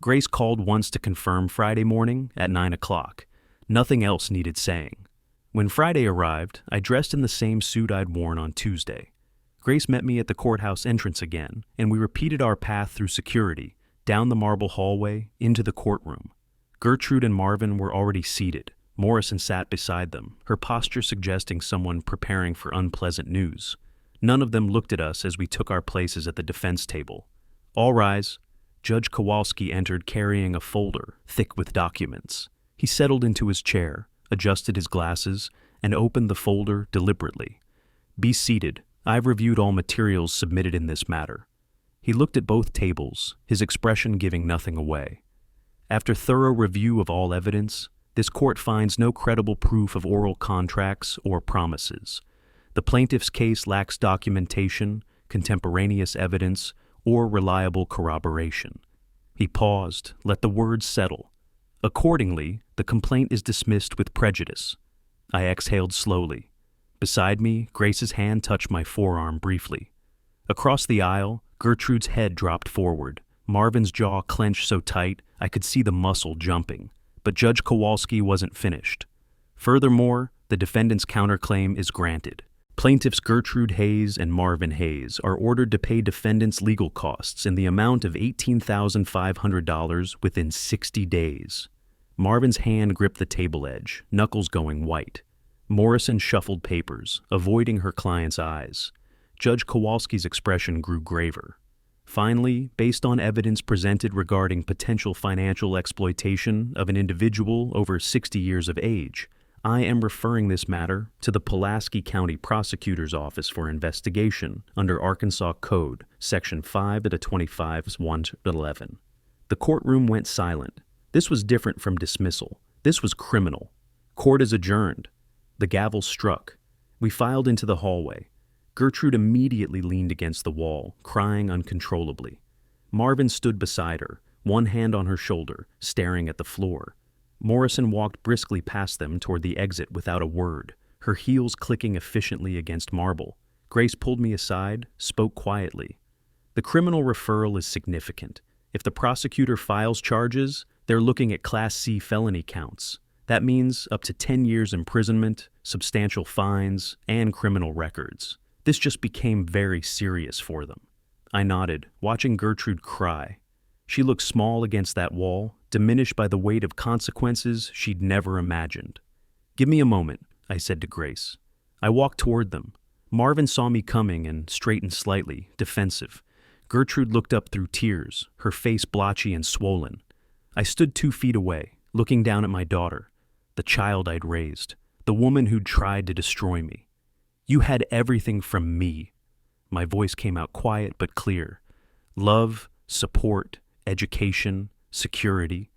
Grace called once to confirm Friday morning at 9 o'clock. Nothing else needed saying. When Friday arrived, I dressed in the same suit I'd worn on Tuesday. Grace met me at the courthouse entrance again, and we repeated our path through security, down the marble hallway, into the courtroom. Gertrude and Marvin were already seated. Morrison sat beside them, her posture suggesting someone preparing for unpleasant news. None of them looked at us as we took our places at the defense table. All rise. Judge Kowalski entered carrying a folder, thick with documents. He settled into his chair, adjusted his glasses, and opened the folder deliberately. Be seated. I've reviewed all materials submitted in this matter. He looked at both tables, his expression giving nothing away. After thorough review of all evidence, this court finds no credible proof of oral contracts or promises. The plaintiff's case lacks documentation, contemporaneous evidence, or reliable corroboration. He paused, let the words settle. Accordingly, the complaint is dismissed with prejudice. I exhaled slowly. Beside me, Grace's hand touched my forearm briefly. Across the aisle, Gertrude's head dropped forward. Marvin's jaw clenched so tight I could see the muscle jumping. But Judge Kowalski wasn't finished. Furthermore, the defendant's counterclaim is granted. Plaintiffs Gertrude Hayes and Marvin Hayes are ordered to pay defendants' legal costs in the amount of $18,500 within 60 days. Marvin's hand gripped the table edge, knuckles going white. Morrison shuffled papers, avoiding her client's eyes. Judge Kowalski's expression grew graver. Finally, based on evidence presented regarding potential financial exploitation of an individual over 60 years of age, I am referring this matter to the Pulaski County Prosecutor's Office for investigation under Arkansas Code, Section 5-25-111. The courtroom went silent. This was different from dismissal. This was criminal. Court is adjourned. The gavel struck. We filed into the hallway. Gertrude immediately leaned against the wall, crying uncontrollably. Marvin stood beside her, one hand on her shoulder, staring at the floor. Morrison walked briskly past them toward the exit without a word, her heels clicking efficiently against marble. Grace pulled me aside, spoke quietly. The criminal referral is significant. If the prosecutor files charges, they're looking at Class C felony counts. That means up to 10 years imprisonment, substantial fines, and criminal records. This just became very serious for them. I nodded, watching Gertrude cry. She looked small against that wall, diminished by the weight of consequences she'd never imagined. "Give me a moment," I said to Grace. I walked toward them. Marvin saw me coming and straightened slightly, defensive. Gertrude looked up through tears, her face blotchy and swollen. I stood 2 feet away, looking down at my daughter, the child I'd raised, the woman who'd tried to destroy me. "You had everything from me." My voice came out quiet but clear. "Love, support, education, security.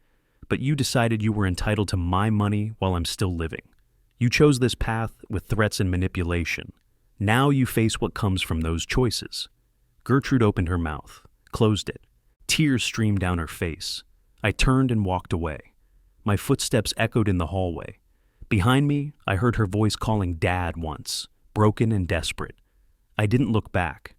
But you decided you were entitled to my money while I'm still living. You chose this path with threats and manipulation. Now you face what comes from those choices." Gertrude opened her mouth, closed it. Tears streamed down her face. I turned and walked away. My footsteps echoed in the hallway. Behind me, I heard her voice calling Dad once, broken and desperate. I didn't look back.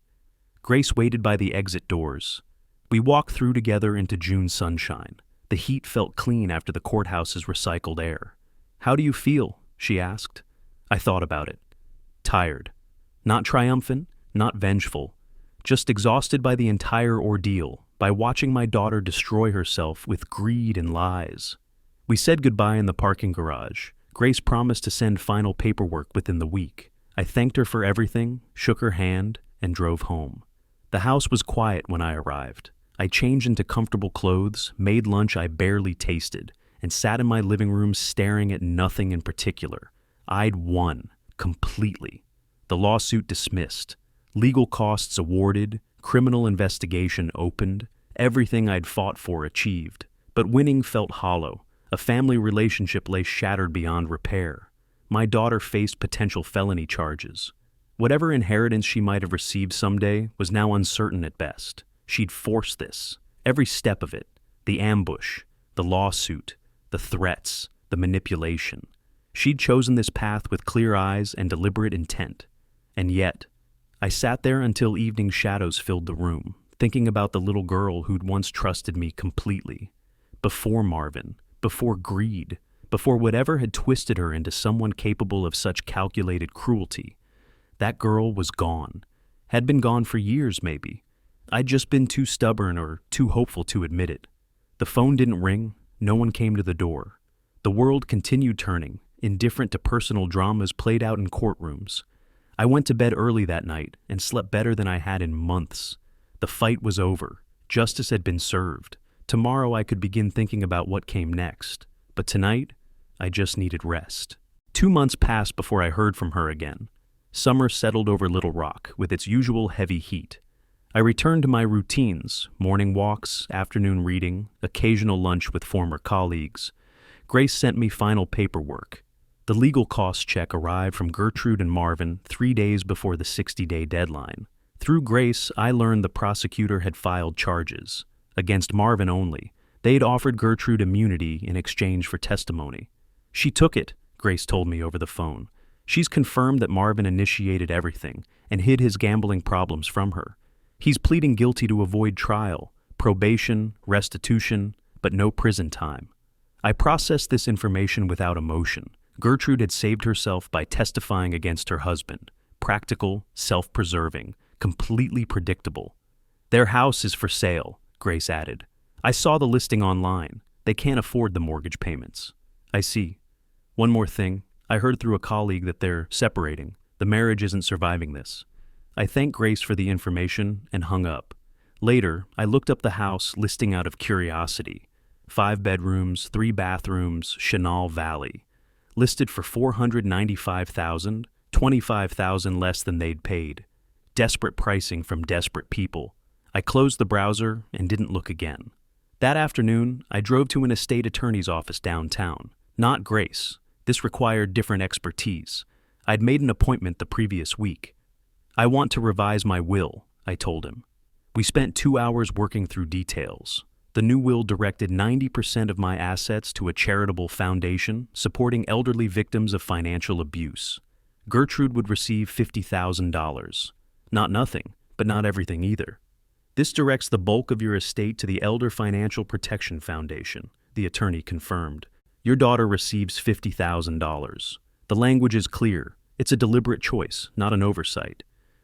Grace waited by the exit doors. We walked through together into June sunshine. The heat felt clean after the courthouse's recycled air. "How do you feel?" she asked. I thought about it. Tired. Not triumphant, not vengeful. Just exhausted by the entire ordeal, by watching my daughter destroy herself with greed and lies. We said goodbye in the parking garage. Grace promised to send final paperwork within the week. I thanked her for everything, shook her hand, and drove home. The house was quiet when I arrived. I changed into comfortable clothes, made lunch I barely tasted, and sat in my living room staring at nothing in particular. I'd won, completely. The lawsuit dismissed. Legal costs awarded, criminal investigation opened, everything I'd fought for achieved. But winning felt hollow. A family relationship lay shattered beyond repair. My daughter faced potential felony charges. Whatever inheritance she might have received someday was now uncertain at best. She'd forced this. Every step of it. The ambush, the lawsuit, the threats, the manipulation. She'd chosen this path with clear eyes and deliberate intent. And yet, I sat there until evening shadows filled the room, thinking about the little girl who'd once trusted me completely. Before Marvin, before greed, before whatever had twisted her into someone capable of such calculated cruelty. That girl was gone. Had been gone for years, maybe. I'd just been too stubborn or too hopeful to admit it. The phone didn't ring. No one came to the door. The world continued turning, indifferent to personal dramas played out in courtrooms. I went to bed early that night and slept better than I had in months. The fight was over. Justice had been served. Tomorrow I could begin thinking about what came next. But tonight, I just needed rest. 2 months passed before I heard from her again. Summer settled over Little Rock with its usual heavy heat. I returned to my routines, morning walks, afternoon reading, occasional lunch with former colleagues. Grace sent me final paperwork. The legal cost check arrived from Gertrude and Marvin 3 days before the 60-day deadline. Through Grace, I learned the prosecutor had filed charges. Against Marvin only. They'd offered Gertrude immunity in exchange for testimony. She took it, Grace told me over the phone. She's confirmed that Marvin initiated everything and hid his gambling problems from her. He's pleading guilty to avoid trial, probation, restitution, but no prison time. I processed this information without emotion. Gertrude had saved herself by testifying against her husband. Practical, self-preserving, completely predictable. "Their house is for sale," Grace added. "I saw the listing online. They can't afford the mortgage payments." "I see. One more thing. I heard through a colleague that they're separating. The marriage isn't surviving this." I thanked Grace for the information and hung up. Later, I looked up the house listing out of curiosity. 5 bedrooms, 3 bathrooms, Chenal Valley. Listed for $495,000, $25,000 less than they'd paid. Desperate pricing from desperate people. I closed the browser and didn't look again. That afternoon, I drove to an estate attorney's office downtown. Not Grace. This required different expertise. I'd made an appointment the previous week. "I want to revise my will," I told him. We spent 2 hours working through details. The new will directed 90% of my assets to a charitable foundation supporting elderly victims of financial abuse. Gertrude would receive $50,000. Not nothing, but not everything either. "This directs the bulk of your estate to the Elder Financial Protection Foundation," the attorney confirmed. "Your daughter receives $50,000. The language is clear. It's a deliberate choice, not an oversight.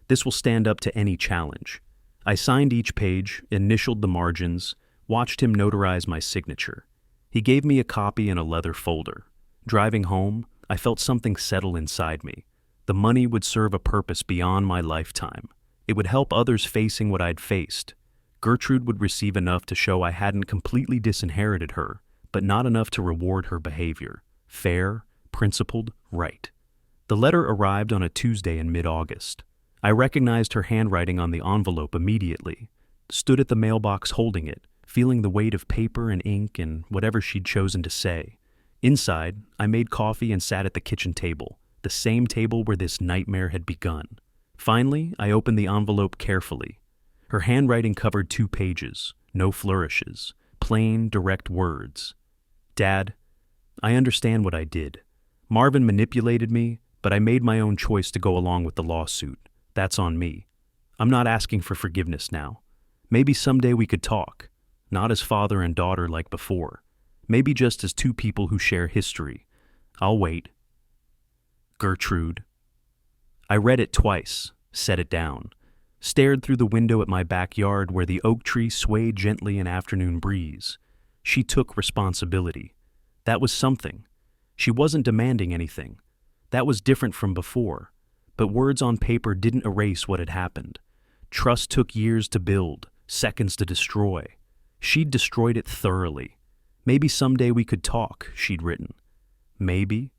This will stand up to any challenge." I signed each page, initialed the margins, watched him notarize my signature. He gave me a copy in a leather folder. Driving home, I felt something settle inside me. The money would serve a purpose beyond my lifetime. It would help others facing what I'd faced. Gertrude would receive enough to show I hadn't completely disinherited her, but not enough to reward her behavior. Fair, principled, right. The letter arrived on a Tuesday in mid-August. I recognized her handwriting on the envelope immediately, stood at the mailbox holding it, feeling the weight of paper and ink and whatever she'd chosen to say. Inside, I made coffee and sat at the kitchen table, the same table where this nightmare had begun. Finally, I opened the envelope carefully. Her handwriting covered 2 pages, no flourishes, plain, direct words. Dad, I understand what I did. Marvin manipulated me, but I made my own choice to go along with the lawsuit. That's on me. I'm not asking for forgiveness now. Maybe someday we could talk, not as father and daughter like before. Maybe just as 2 people who share history. I'll wait. Gertrude. I read it twice, set it down, stared through the window at my backyard where the oak tree swayed gently in afternoon breeze. She took responsibility. That was something. She wasn't demanding anything. That was different from before. But words on paper didn't erase what had happened. Trust took years to build, seconds to destroy. She'd destroyed it thoroughly. Maybe someday we could talk, she'd written. Maybe.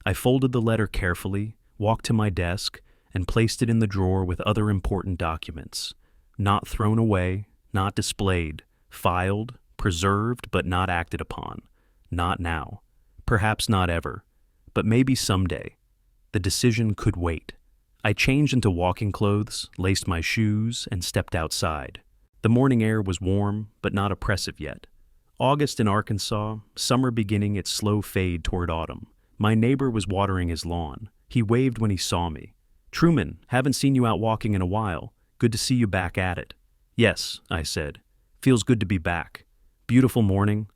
I folded the letter carefully, walked to my desk, and placed it in the drawer with other important documents. Not thrown away, not displayed, filed, preserved, but not acted upon. Not now. Perhaps not ever. But maybe someday. The decision could wait. I changed into walking clothes, laced my shoes, and stepped outside. The morning air was warm, but not oppressive yet. August in Arkansas, summer beginning its slow fade toward autumn. My neighbor was watering his lawn. He waved when he saw me. Truman, haven't seen you out walking in a while. Good to see you back at it. Yes, I said. Feels good to be back. Beautiful morning.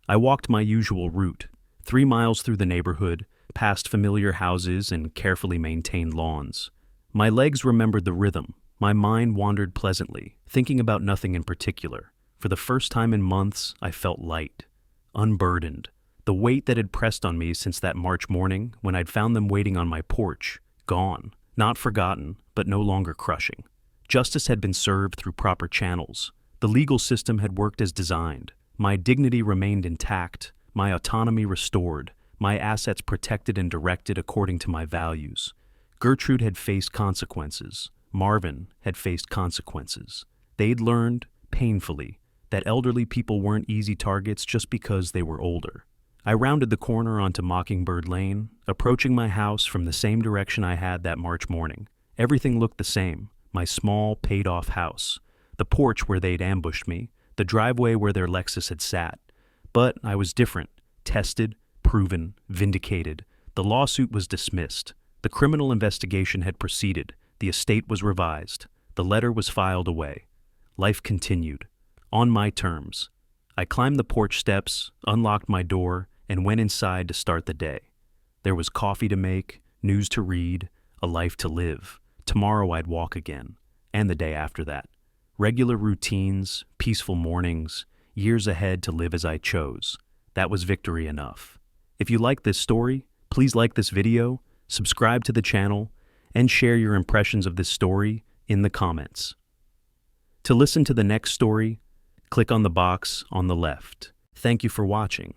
I walked my usual route, 3 miles through the neighborhood, past familiar houses and carefully maintained lawns. My legs remembered the rhythm. My mind wandered pleasantly, thinking about nothing in particular. For the first time in months, I felt light, unburdened. The weight that had pressed on me since that March morning when I'd found them waiting on my porch, gone. Not forgotten, but no longer crushing. Justice had been served through proper channels. The legal system had worked as designed. My dignity remained intact, my autonomy restored, my assets protected and directed according to my values. Gertrude had faced consequences. Marvin had faced consequences. They'd learned, painfully, that elderly people weren't easy targets just because they were older. I rounded the corner onto Mockingbird Lane, approaching my house from the same direction I had that March morning. Everything looked the same. My small, paid-off house. The porch where they'd ambushed me. The driveway where their Lexus had sat. But I was different. Tested, proven, vindicated. The lawsuit was dismissed. The criminal investigation had proceeded. The estate was revised. The letter was filed away. Life continued. On my terms. I climbed the porch steps, unlocked my door, and went inside to start the day. There was coffee to make, news to read, a life to live. Tomorrow I'd walk again, and the day after that. Regular routines, peaceful mornings, years ahead to live as I chose. That was victory enough. If you like this story, please like this video, subscribe to the channel, and share your impressions of this story in the comments. To listen to the next story, click on the box on the left. Thank you for watching.